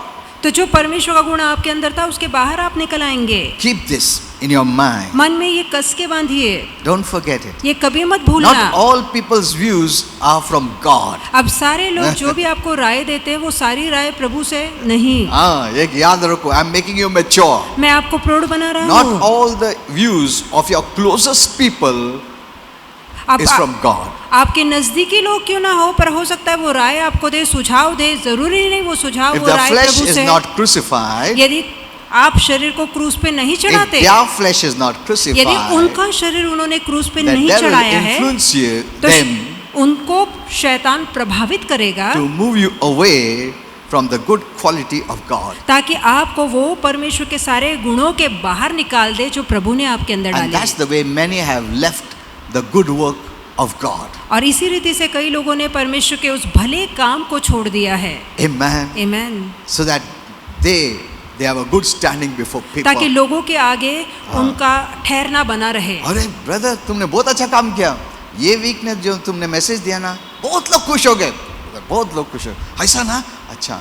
तो जो परमेश्वर का गुण आपके अंदर था उसके बाहर आप निकल आएंगे। Keep this in your mind. मन में ये कस के बांधिए, Don't forget it. ये कभी मत भूलना। Not all people's views are from God. अब सारे लोग जो भी आपको राय देते हैं वो सारी राय प्रभु से नहीं। हाँ, एक याद रखो, I'm making you mature. मैं आपको प्रौढ़ बना रहा Not हूँ। all the views of your closest people is from God. आपके नजदीकी लोग क्यों ना हो, पर हो सकता है वो राय आपको दे, सुझाव दे, जरूरी नहीं वो सुझाव If वो the Rai flesh Prabhu is से। not crucified, यदि आप शरीर को क्रूस पे नहीं if चढ़ाते, their flesh is not यदि crucified, उनका शरीर उन्होंने क्रूस पे the नहीं devil चढ़ाया है, influence you, तो them उनको शैतान प्रभावित करेगा to move you away from the good quality of God. ताकि आपको वो परमेश्वर के सारे गुणों के बाहर निकाल दे जो प्रभु ने आपके अंदर And डाले। that's the way many have left the good work of God. और इसी रीति से कई लोगों ने परमेश्वर के उस भले काम को छोड़ दिया है। Amen. आमीन। So that they have a good standing before people. ताकि लोगों के आगे उनका ठहरना बना रहे। अरे ब्रदर, तुमने बहुत अच्छा काम किया, ये वीकनेस जो तुमने मैसेज दिया ना, बहुत लोग खुश हो गए, बहुत लोग खुश हो गए, ऐसा ना, अच्छा।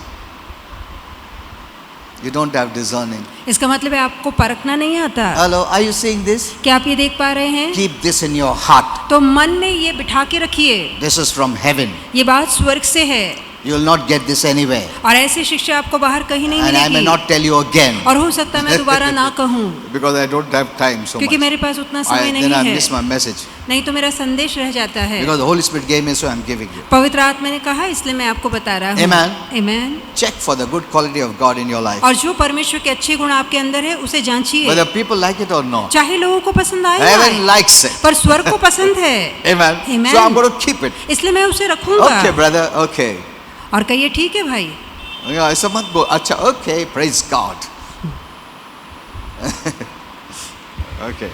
You don't have discerning. इसका मतलब है आपको परखना नहीं आता। Hello, are you seeing this? क्या आप ये देख पा रहे हैं? Keep this in your heart. तो मन में ये बिठा के रखिए, This is from heaven. ये बात स्वर्ग से है You will not get this anywhere. और ऐसी शिक्षा आपको बाहर कहीं नहीं And I may मिलेगी। not tell you again और हो सकता है मैं दोबारा ना कहूँ, because I don't have time so क्योंकि much. मेरे पास उतना समय Then नहीं I है, miss my message नहीं तो मेरा संदेश रह जाता है। because the Holy Spirit gave me, so I'm giving you. पवित्र आत्मा ने कहा इसलिए मैं आपको बता रहा हूँ। Amen. आमीन। Check for the good quality of God in your life, और जो परमेश्वर के अच्छे गुण आपके अंदर है उसे जांचिए, whether people like it or not. चाहे लोगों को पसंद आए ना Heaven आए, likes it. पर स्वर्ग को पसंद है। Amen. Amen. So I'm going to keep it. इसलिए मैं उसे रखूंगा। Okay, brother. Okay. और कहिए ठीक है भाई। ऐसा मत बोल। अच्छा, okay. Praise God. Okay.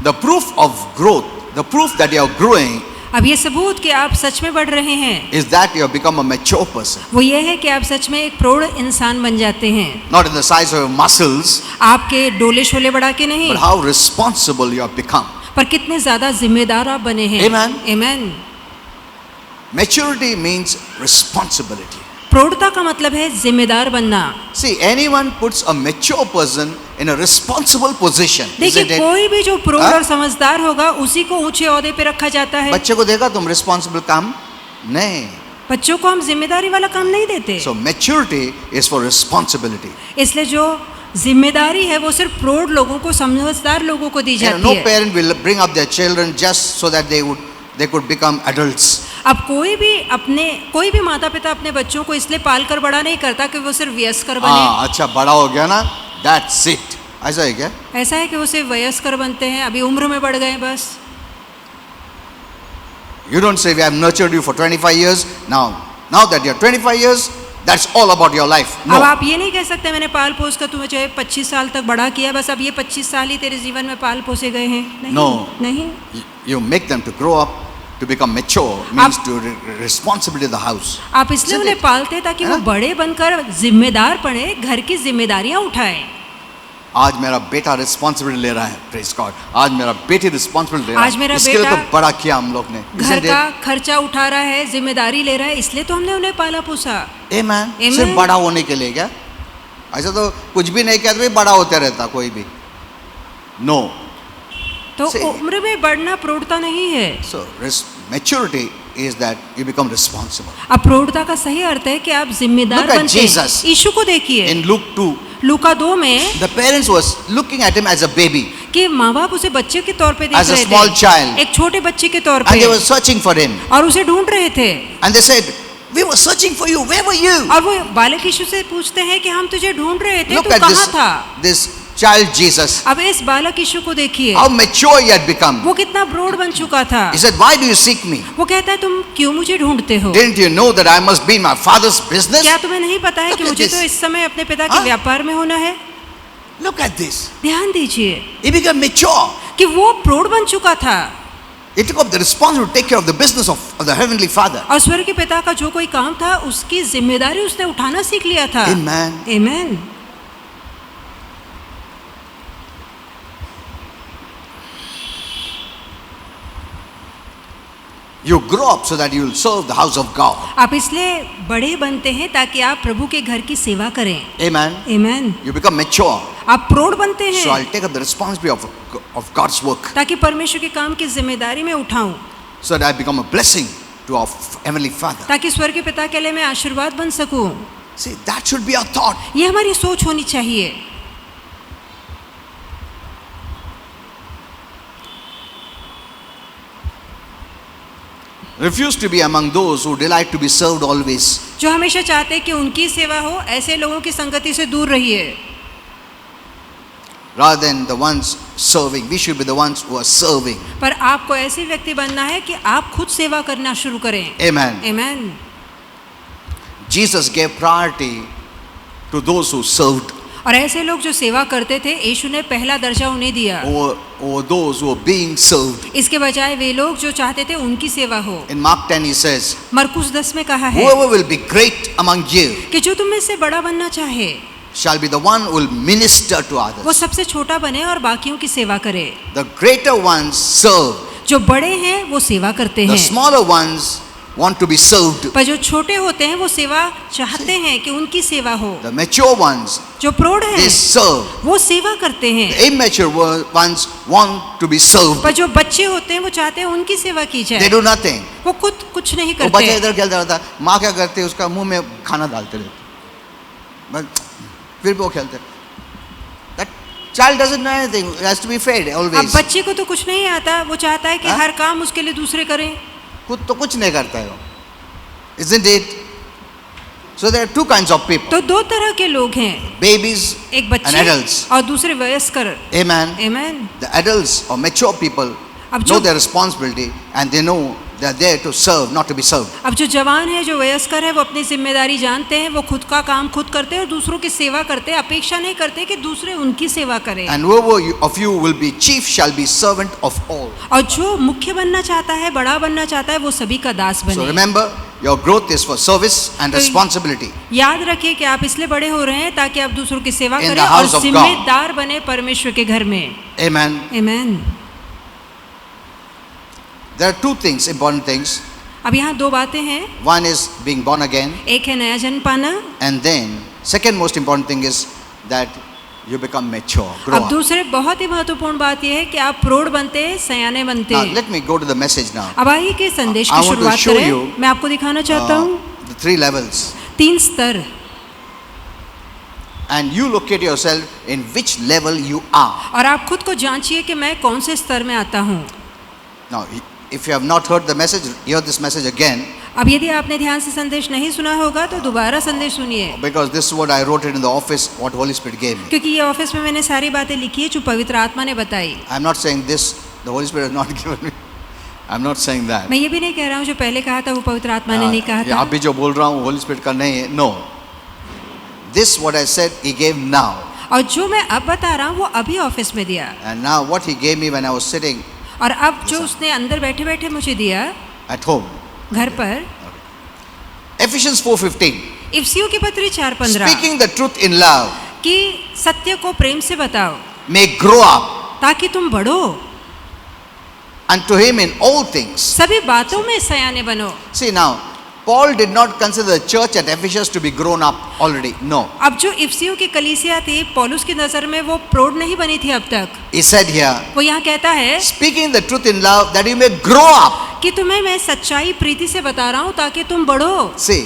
The proof of growth, the proof that you are growing, अब ये सबूत कि आप सच में बढ़ रहे हैं, is that you have become a mature person. वो ये है कि आप सच में एक प्रौढ़ इंसान बन जाते हैं। Not in the size of your muscles, आपके डोले शोले बढ़ा के नहीं, but how responsible you have become. पर कितने ज्यादा जिम्मेदार आप बने हैं। Amen. आमीन। Maturity means responsibility. प्रौढ़ता का मतलब है जिम्मेदार बनना। See, anyone puts a mature person in a responsible position, देखिए isn't it? कोई भी जो प्रौढ़ हाँ? और समझदार होगा उसी को ऊंचे ओहदे पे रखा जाता है। बच्चे को देखा तुम responsible काम नहीं. बच्चों को हम जिम्मेदारी वाला काम नहीं देते, So maturity is for responsibility. इसलिए जो जिम्मेदारी है वो सिर्फ प्रौढ़ लोगों को, समझदार लोगों को दी जाती No है। parent will bring up their children just so that they could become adults. अब कोई भी माता पिता अपने बच्चों को इसलिए पाल कर बड़ा नहीं करता कि वो सिर्फ वयस्कर बने। हाँ, अच्छा बड़ा हो गया ना, that's it. ऐसा है क्या? ऐसा है कि वो सिर्फ वयस्कर बनते हैं, अभी उम्र में बढ़ गए बस। You don't say we have nurtured you for 25 years. Now that you're 25 years, that's all about your life. अब No. आप ये नहीं कह सकते मैंने पाल पोस कर तुम्हें चाहे 25 साल तक बड़ा किया, बस अब ये 25 साल ही तेरे जीवन में पाल पोसे गए हैं। नहीं, No. नहीं। You make them to grow up, to become mature, means to responsibility of the house. आप इसलिए Isn't उन्हें it? पालते हैं ताकि वो हाँ? बड़े बनकर जिम्मेदार बने, घर की जिम्मेदारियां उठाएं। आज मेरा बेटा रिस्पॉन्सिबिलिटी ले रहा है, प्रेज गॉड। आज मेरा बेटी रिस्पॉन्सिबिलिटी ले रहा आज मेरा है, इसके लिए तो बेटा बड़ा किया हम लोग ने। घर का खर्चा उठा रहा है, जिम्मेदारी ले रहा है, इसलिए तो हमने उन्हें पाला पोसा। Amen. Amen. सिर्फ बड़ा होने के लिए क्या? ऐसा तो कुछ भी नहीं किया तो भी बड़ा होते रहता कोई भी। No. तो See. उम्र में बढ़ना प्रौढ़ता नहीं है। So maturity is that you become responsible. अब प्रौढ़ता का सही अर्थ है कि आप जिम्मेदार Look at बनते हैं। Jesus. यीशु को देखिए, In Luke 2, लूका 2 में the parents was looking at him as a baby कि माँ बाप उसे बच्चे के तौर पे देख As a रहे small थे, child. एक छोटे बच्चे के तौर and they पे, were searching for him. और उसे ढूंढ रहे थे। And they said, we were searching for you. Where were you? और वो बालक यीशु से पूछते हैं कि हम तुझे ढूंढ रहे थे, Look तू at कहाँ था? this child Jesus. अब इस बालक यीशु को देखिए, How mature he had become. वो कितना प्रौढ़ बन चुका था। He said, why do you seek me? वो कहता है तुम क्यों मुझे ढूंढते हो? Didn't you know that I must be in my father's business? क्या तुम्हें नहीं पता है कि Look at मुझे this. तो इस समय अपने पिता के हाँ? व्यापार में होना है? Look at this. ध्यान दीजिए He became mature. कि वो प्रौढ़ बन चुका था। He took up the responsibility to take care of the business of the Heavenly Father. और स्वर्ग के पिता का जो कोई काम था उसकी जिम्मेदारी उसने उठाना सीख लिया था। Amen. आमीन। You grow up so that you will serve the house of God. आप इसलिए बड़े बनते हैं ताकि आप प्रभु के घर की सेवा करें। Amen. आमीन। You become mature. आप प्रौढ़ बनते So हैं I'll take up the responsibility of God's work, ताकि परमेश्वर के काम की जिम्मेदारी मैं उठाऊं, so that I become a blessing to our Heavenly Father. ताकि स्वर्ग के पिता के लिए मैं आशीर्वाद बन सकूं। See, that should be our thought. ये हमारी सोच होनी चाहिए। Refuse to be among those who delight to be served always. जो हमेशा चाहते हैं कि उनकी सेवा हो, ऐसे लोगों की संगति से दूर रहिए। Rather than the ones serving, we should be the ones who are serving. पर आपको ऐसे व्यक्ति बनना है कि आप खुद सेवा करना शुरू करें। Amen. आमीन। Jesus gave priority to those who served, और ऐसे लोग जो सेवा करते थे, यीशु ने पहला दर्जा उन्हें दिया, or those who are being served. इसके बजाय वे लोग जो चाहते थे उनकी सेवा हो। In Mark 10 he says, मरकुस 10 में कहा है whoever will be great among you कि जो तुम में से बड़ा बनना चाहे shall be the one who will minister to वो others. सबसे छोटा बने और बाकियों की सेवा करे। The greater ones serve, जो बड़े हैं वो सेवा करते the हैं, smaller ones want to be served. पर जो छोटे होते हैं वो सेवा चाहते हैं कि उनकी सेवा हो। The mature ones, जो प्रौढ़ हैं they serve. वो सेवा करते हैं, The immature ones want to be served. पर जो बच्चे होते हैं वो चाहते हैं उनकी सेवा की They जाए। do nothing. वो खुद कुछ नहीं वो बच्चा करते। इधर खेलता रहता है, माँ क्या करती है, उसका मुंह में खाना डालते रहते, बस फिर भी वो खेलते। That child doesn't know anything. It has to be fed अब always. बच्चे को तो कुछ नहीं आता, वो चाहता है कि हाँ? हर काम उसके लिए दूसरे करें। खुद तो कुछ नहीं करता है वो, isn't it? So there are two kinds of people: तो दो तरह के लोग हैं, babies एक and बच्चे adults. और दूसरे वयस्कर। Amen. आमीन। The adults or mature people अब know जो their responsibility and they know they are there to serve, not to be served. अब जो जवान है, जो वयस्कर है, वो अपनी जिम्मेदारी जानते हैं, वो खुद का काम खुद करते हैं और दूसरों की सेवा करते हैं, अपेक्षा नहीं करते कि दूसरे उनकी सेवा करें। And whoever of you will be chief shall be servant of all. और जो मुख्य बनना चाहता है, बड़ा बनना चाहता है, वो सभी का दास So बने। remember, your growth is for service and तो responsibility. याद रखिए कि आप इसलिए बड़े हो रहे हैं ताकि आप दूसरों की सेवा In करें the और house of God. जिम्मेदार बने परमेश्वर के घर में। Amen. आमीन। There are two things, important things. अब यहाँ दो बातें हैं, One is being born again, एक है नया जन्म पाना, and then second most important thing is that you become mature, grow अब up. दूसरे बहुत ही महत्वपूर्ण बात यह है कि आप प्रौढ़ बनते हैं, सयाने बनते Now हैं। let me go to the message now. अब आइए कि संदेश I की want to शुरुआत show करें। you, मैं आपको दिखाना चाहता हूँ The three levels, 3 स्तर, and you locate yourself in which level you are. और आप खुद को जांचिए कि मैं कौन से स्तर में आता हूँ। Now, if you have not heard the message, hear this message again, अब यदि आपने ध्यान से संदेश नहीं सुना होगा तो दोबारा संदेश सुनिए, because this is what I wrote it in the office, what Holy Spirit gave me. क्योंकि ये ऑफिस में मैंने सारी बातें लिखी है जो पवित्र आत्मा ने बताई। I'm not saying this, the Holy Spirit has not given me. I'm not saying that. मैं ये भी नहीं कह रहा हूँ जो पहले कहा था वो पवित्र आत्मा ने नहीं कहा ये था। अभी जो बोल रहा हूँ Holy Spirit का नहीं है, no. This what I said He gave now, और जो मैं अब बता रहा हूँ वो अभी ऑफिस में दिया, and now what He gave me when I was sitting और अब जो उसने अंदर बैठे बैठे मुझे दिया at home. घर पर। Ephesians 4:15. इफिसियों की पत्री 4:15 Speaking the truth in love कि सत्य को प्रेम से बताओ may grow up ताकि तुम बढ़ो, unto Him in all things. सभी बातों में सयाने बनो। See now, Paul did not consider the church at Ephesus to be grown up already. No. अब जो इफिसियों की कलीसिया थी, पौलुस की नजर में वो प्रौढ़ नहीं बनी थी अब तक। He said here, वो यहाँ कहता है speaking the truth in love that you may grow up. कि तुम्हें मैं सच्चाई प्रीति से बता रहा हूँ ताकि तुम बढ़ो। See,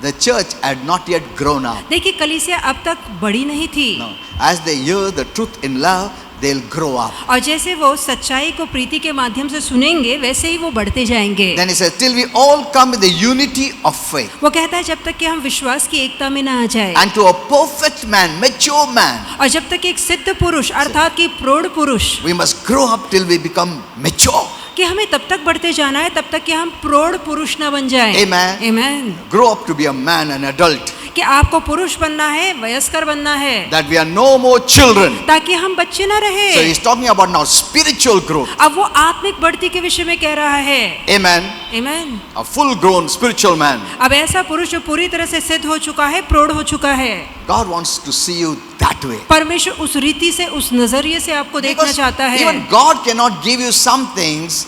the church had not yet grown up. देखिए कलीसिया अब तक बड़ी नहीं थी। No. As they hear the truth in love, they'll grow up. और जैसे वो सच्चाई को प्रीति के माध्यम से सुनेंगे वैसे ही वो बढ़ते जाएंगे। Then he says, till we all come in the unity of faith, वो कहता है जब तक कि हम विश्वास की एकता में ना आ जाए, and to a perfect man, mature man, और जब तक एक सिद्ध पुरुष अर्थात कि प्रौढ़ पुरुष, we must grow up till we become mature. कि हमें तब तक बढ़ते जाना है तब तक कि हम प्रौढ़ पुरुष ना बन जाएं। Amen. Amen. Grow up to be a man, an adult. कि आपको पुरुष बनना है, वयस्कर बनना है, that we are no more children. ताकि हम बच्चे न रहे। So he's talking about now spiritual growth. अब वो आत्मिक बढ़ती के विषय में कह रहा है। Amen. आमीन। A full grown spiritual man. अब ऐसा पुरुष जो पूरी तरह से सिद्ध हो चुका है, प्रौढ़ हो चुका है। God wants to see you that way. परमेश्वर उस रीति से, उस नजरिए से आपको देखना Because चाहता है। even God cannot give you some things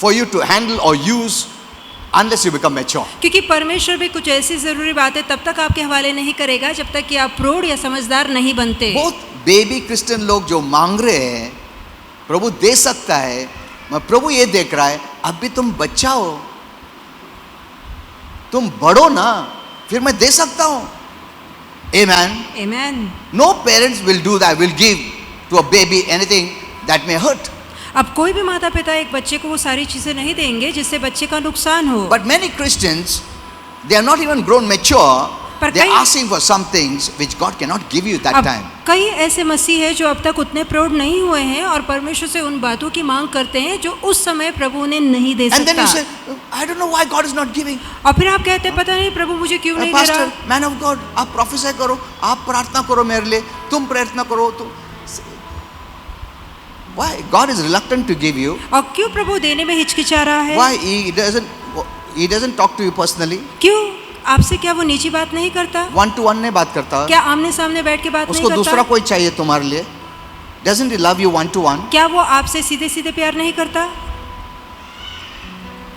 for you to handle or use unless you become mature. क्योंकि परमेश्वर भी कुछ ऐसी जरूरी बातें तब तक आपके हवाले नहीं करेगा जब तक कि आप प्रौढ़ या समझदार नहीं बनते। बहुत बेबी क्रिश्चियन लोग जो मांग रहे हैं, प्रभु दे सकता है, मैं प्रभु ये देख रहा है, अभी तुम बच्चा हो, तुम बड़ो ना, फिर मैं दे सकता हूं। Amen. आमीन। No parents will do that, will give to a baby anything that may hurt. अब कोई भी माता पिता एक बच्चे को वो सारी चीजें नहीं देंगे जिससे बच्चे का नुकसान हो। But many Christians, they are not even grown mature. पर They are कई- asking for some things which God cannot give you that अब time. कई ऐसे मसीह हैं जो अब तक उतने प्रौढ़ नहीं हुए हैं और परमेश्वर से उन बातों की मांग करते हैं जो उस समय प्रभु उन्हें नहीं दे And then you सकता। say, I don't know why God is not giving. और फिर आप कहते हैं पता नहीं प्रभु मुझे क्यों नहीं दे Pastor, रहा। man of God, आप प्रोफेसर करो, आप प्रार्थना करो मेरे लिए, तुम प्रार्थना करो तो why God is reluctant to give you? और क्यों प्रभु देने में हिचकिचा रहा है? Why he doesn't talk to you personally? क्यों आपसे क्या वो निजी बात नहीं करता? One to one नहीं बात करता। क्या आमने सामने बैठ के बात नहीं उसको दूसरा करता? कोई चाहिए तुम्हारे लिए? Doesn't he love you one to one? क्या वो आपसे सीधे सीधे प्यार नहीं करता?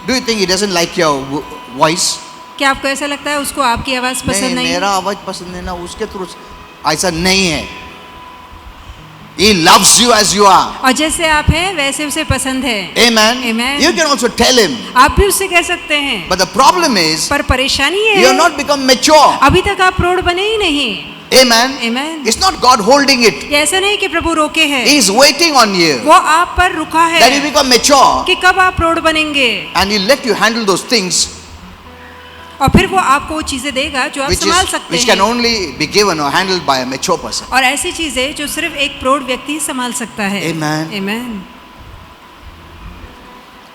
Do you think he doesn't like your voice? क्या आपको ऐसा लगता है उसको आपकी आवाज पसंद नहीं? मेरा आवाज पसंद है ना, उसके थ्रू ऐसा नहीं है। He loves you as you are. और जैसे आप हैं वैसे उसे पसंद है। Amen. Amen. You can also tell him. आप भी उससे कह सकते हैं। But the problem is, पर परेशानी ये you have है not become mature. अभी तक आप प्रौढ़ बने ही नहीं। Amen. Amen. It's not God holding it. ये ऐसा नहीं कि प्रभु रोके है, He is waiting on you वो आप पर रुका है that you become mature कि कब आप प्रौढ़ बनेंगे and He'll let you handle those things और फिर वो आपको वो चीजें देगा जो आप संभाल सकते which can हैं। only be given or handled by a mature person. और ऐसी चीजें जो सिर्फ एक प्रौढ़ व्यक्ति ही संभाल सकता है। Amen. Amen.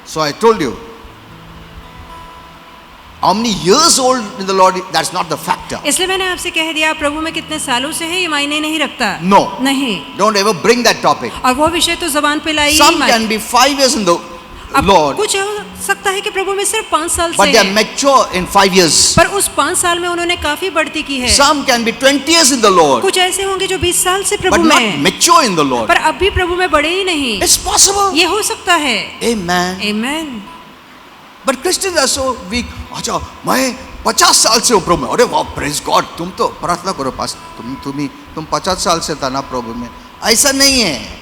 So I told you, how many years old in the Lord, that's not the factor. इसलिए मैंने आपसे कह दिया प्रभु में कितने सालों से है ये मायने नहीं रखता। No. नहीं। Don't ever bring that topic. और वो विषय तो जबान पे लाई ही Some मत। can be 5 years in the अब Lord, कुछ हो सकता है कि प्रभु में सिर्फ 5 साल but से they are है, mature in 5 years. पर उस 5 साल में उन्होंने काफी बढ़ती की है। Some can be 20 years in the Lord, कुछ ऐसे होंगे जो 20 साल से प्रभु but में not हैं, mature in the Lord. पर अब भी प्रभु में बढ़े ही नहीं। It's possible. ये हो सकता है। Amen. Amen. But Christians are so weak. अच्छा, मैं 50 साल से हूँ प्रभु में। अरे वाह, प्रेज गॉड, तुम तो प्रार्थना करो पास, तुम 50 साल से था ना प्रभु में। ऐसा नहीं है।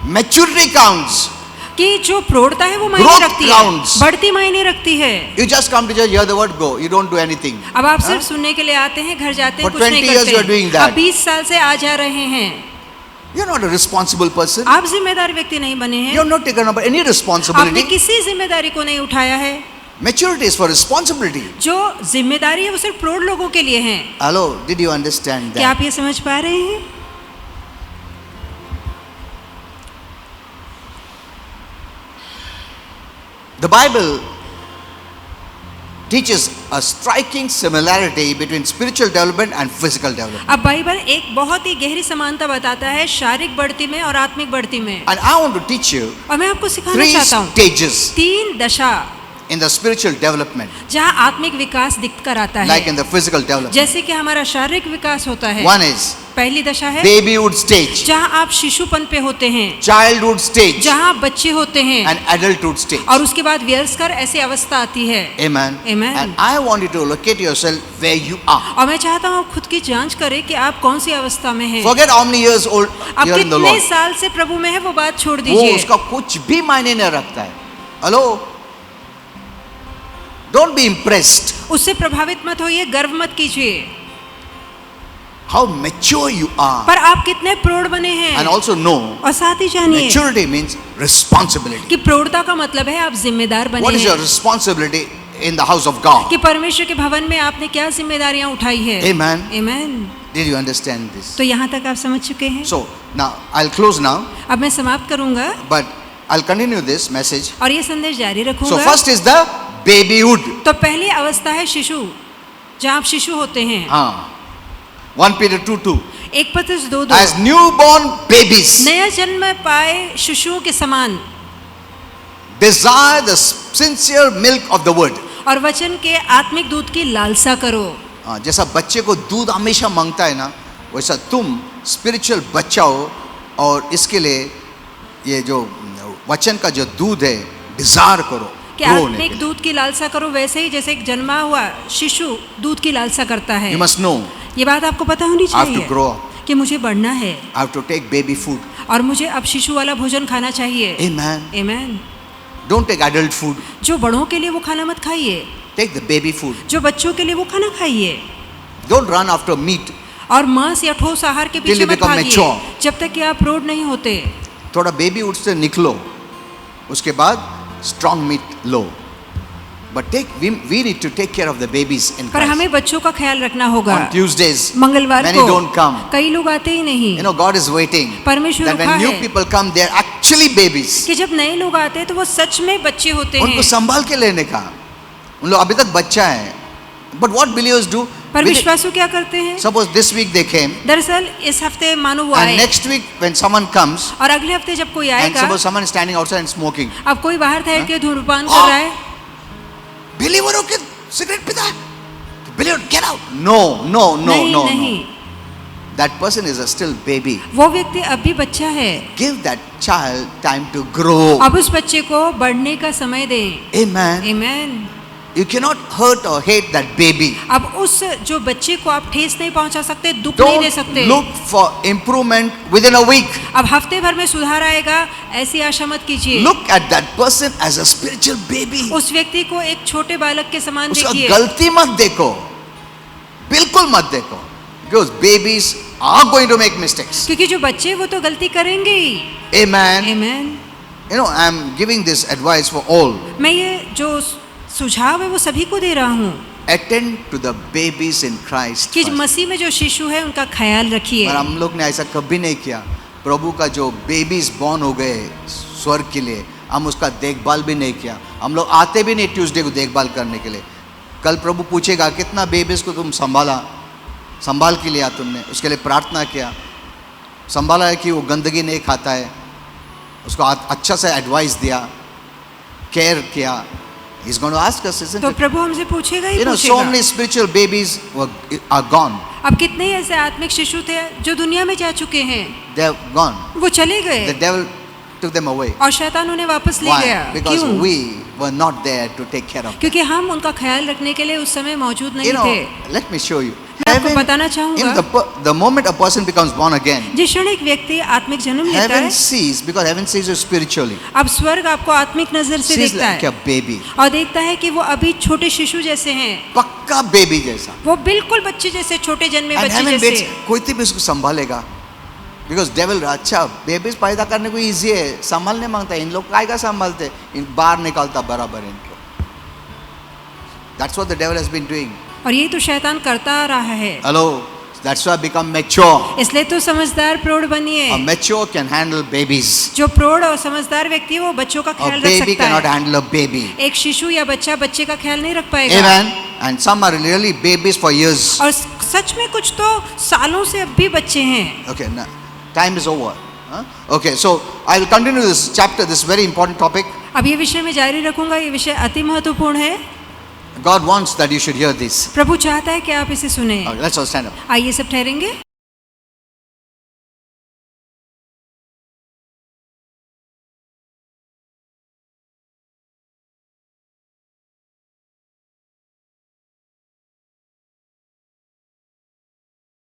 Maturity counts. कि जो प्रौढ़ता है वो मायने Growth रखती counts. है, बढ़ती मायने रखती है। You just come to church, hear the word, go. You don't do anything. अब आप सिर्फ सुनने के लिए आते हैं, घर जाते हैं, For कुछ नहीं 20 years you are करते doing हैं। that. अब 20 साल से आ जा रहे हैं। You're not a responsible person. आप जिम्मेदार व्यक्ति नहीं बने You हैं। have not taken up any आपने responsibility. किसी जिम्मेदारी को नहीं उठाया है। Maturity is for responsibility. जो जिम्मेदारी है वो सिर्फ प्रौढ़ लोगों के लिए है। Hello, did you understand क्या that? आप ये समझ पा रहे हैं? The Bible teaches a striking similarity between spiritual development and physical development. अब बाइबल एक बहुत ही गहरी समानता बताता है शारीरिक बढ़ती में और आत्मिक बढ़ती में। And I want to teach you और मैं आपको सिखाना 3 चाहता हूँ stages 3 दशा in the spiritual development, जहाँ आत्मिक विकास दिख कर आता like in है। the physical development. जैसे कि हमारा शारीरिक विकास होता है। One is पहली दशा है babyhood stage, जहाँ आप शिशुपन पे होते हैं, childhood stage, जहाँ आप बच्चे होते हैं, and adulthood stage. और उसके बाद वयस्कर ऐसी अवस्था आती है। Amen. Amen. And I want you to locate yourself where you are. और मैं चाहता हूँ आप खुद की जांच करें कि आप कौन सी अवस्था में हैं। Forget how many years old आप you are in the कितने Lord. साल से प्रभु में है वो बात छोड़ वो दीजिए। उसका कुछ भी मायने नहीं रखता है. Hello? Don't be impressed उससे प्रभावित मत होइए, गर्व मत कीजिए, how mature you are. पर आप कितने प्रौढ़ बने हैं। And also know और साथ ही जानिए maturity means responsibility. कि प्रौढ़ता का मतलब है आप जिम्मेदार बने What is your हैं, responsibility in the house of God? कि परमेश्वर के भवन में आपने क्या जिम्मेदारियां उठाई है। Amen. Amen. Did you understand this? तो यहाँ तक आप समझ चुके हैं। So now I'll close now, अब मैं समाप्त करूंगा but I'll continue this message. और ये संदेश जारी So रखूंगा। first is the babyhood. तो पहली अवस्था है शिशु। जहाँ आप शिशु होते हैं। हाँ, 1 Peter 2:2. 1 पत्रस 2:2 As newborn babies, नया जन्म पाए शिशुओं के समान desire the sincere milk of the word. और वचन के आत्मिक दूध की लालसा करो। हाँ, जैसा बच्चे को दूध हमेशा मांगता है ना, वैसा तुम स्पिरिचुअल बच्चा हो और इसके लिए ये जो वचन का जो दूध है डिजायर करो, कि grow होने आत्मिक के लिए। दूध की लालसा करो, वैसे ही जैसे एक जन्मा हुआ शिशु दूध की लालसा करता है। You must know, ये बात आपको पता होनी I have to चाहिए grow up. कि मुझे बढ़ना है I have to take baby food. और मुझे अब शिशु वाला भोजन खाना चाहिए। Amen. Amen. Don't take adult food. जो बड़ों के लिए वो खाना मत खाइए, Take the baby food. जो बच्चों के लिए वो खाना खाइए। Don't run after meat. और मांस या ठोस आहार के Till पीछे you मत become भागिए mature. जब तक कि आप प्रौढ़ नहीं होते। थोड़ा बेबी उठ से निकलो, उसके बाद स्ट्रॉन्ग मीट लो। But we need to take care of the babies in पर Christ. हमें बच्चों का ख्याल रखना होगा। On Tuesdays, मंगलवार many को don't come. कई लोग आते ही नहीं। You know, God is waiting परमेश्वर that रुका when new है people come, they are actually babies. कि जब नए लोग आते हैं तो वो सच में बच्चे होते उनको हैं। संभाल के लेने का, उन लोग अभी तक बच्चा है। But what believers do? पर विश्वासु क्या करते हैं? Suppose this week they came, दरअसल इस हफ्ते मानो वो and आए next week when someone comes, और अगले हफ्ते जब कोई and आएगा, suppose someone is standing outside and smoking, अब कोई बाहर ठहर के धूम्रपान हाँ। कर रहा है, believer हो के सिगरेट पीता है, believer get out. No, no, no, नहीं no, नहीं, no. That person is a still baby. वो व्यक्ति अब भी बच्चा है। Give that child time to grow. अब उस बच्चे को बढ़ने का समय दें। Amen. Amen. You cannot hurt or hate that baby. अब उस जो बच्चे को आप ठेस नहीं पहुंचा सकते, दुख नहीं दे Don't सकते। look for improvement within a week. अब हफ्ते भर में सुधार आएगा ऐसी आशा मत कीजिए। Look at that person as a spiritual baby. उस व्यक्ति को एक छोटे बालक के समान उसका देखिए। गलती मत देखो, बिल्कुल मत देखो, because babies are going to make mistakes. क्योंकि जो बच्चे वो तो गलती करेंगे ही। Amen. Amen. You know, I am giving this advice for all. मैं ये जो सुझाव है वो सभी को दे रहा हूँ Attend to the babies in Christ. कि first. मसीह में जो शिशु है उनका ख्याल रखिए। और हम लोग ने ऐसा कभी नहीं किया। प्रभु का जो बेबीज बॉर्न हो गए स्वर्ग के लिए, हम उसका देखभाल भी नहीं किया। हम लोग आते भी नहीं ट्यूसडे को देखभाल करने के लिए। कल प्रभु पूछेगा कितना बेबीज को तुम संभाल के लिया तुमने, उसके लिए प्रार्थना किया, संभाला है कि वो गंदगी नहीं खाता है, उसको अच्छा से एडवाइस दिया, केयर किया। He's going to ask us, isn't तो it? प्रभु हमसे पूछेगा ही You know, so many पूछेगा। spiritual babies are gone. अब कितने ही ऐसे आत्मिक शिशु थे जो दुनिया में जा चुके हैं, They have gone. वो चले The गए devil took them away. और शैतान उन्हें वापस ले Why? गया। Because क्यों? we were not there to take care of them. क्योंकि हम उनका ख्याल रखने के लिए उस समय मौजूद You नहीं know, थे। let me show you. मैं आपको Heaven, बताना you चाहूंगा, know, the moment a person becomes born again, जिस क्षण एक व्यक्ति आत्मिक जन्म लेता heaven है, sees, because heaven sees you spiritually, अब स्वर्ग आपको आत्मिक नजर से sees देखता like है a baby. और देखता है कि वो अभी छोटे शिशु जैसे हैं, पक्का बेबी जैसा. वो बिल्कुल बच्चे जैसे, छोटे जन्मे And बच्चे heaven waits, जैसे। कोई भी उसको संभालेगा. Because devil, अच्छा बेबीज पैदा करने को इजी है, संभालने मांगता है, इन लोग काय का संभालते, इन बाहर निकालता बराबर इनको. That's what the devil has been doing. और ये तो शैतान करता आ रहा है। Hello, that's why become mature. इसलिए तो समझदार प्रौढ़ बनिए। A mature can handle babies. जो प्रौढ़ और समझदार व्यक्ति है वो बच्चों का A ख्याल रख baby सकता cannot है। handle a baby. एक शिशु या बच्चा बच्चे का ख्याल नहीं रख पाएगा। Amen. And some are really babies for years. और सच में कुछ तो सालों से अब भी बच्चे हैं। Okay, now, time is over. Huh? Okay, so I will continue this chapter, this very important topic. अब ये विषय मैं जारी रखूंगा, ये विषय अति महत्वपूर्ण है। God wants that you should hear this. प्रभु चाहता है कि आप इसे सुने। Okay, let's all stand up. आइए सब ठहरेंगे।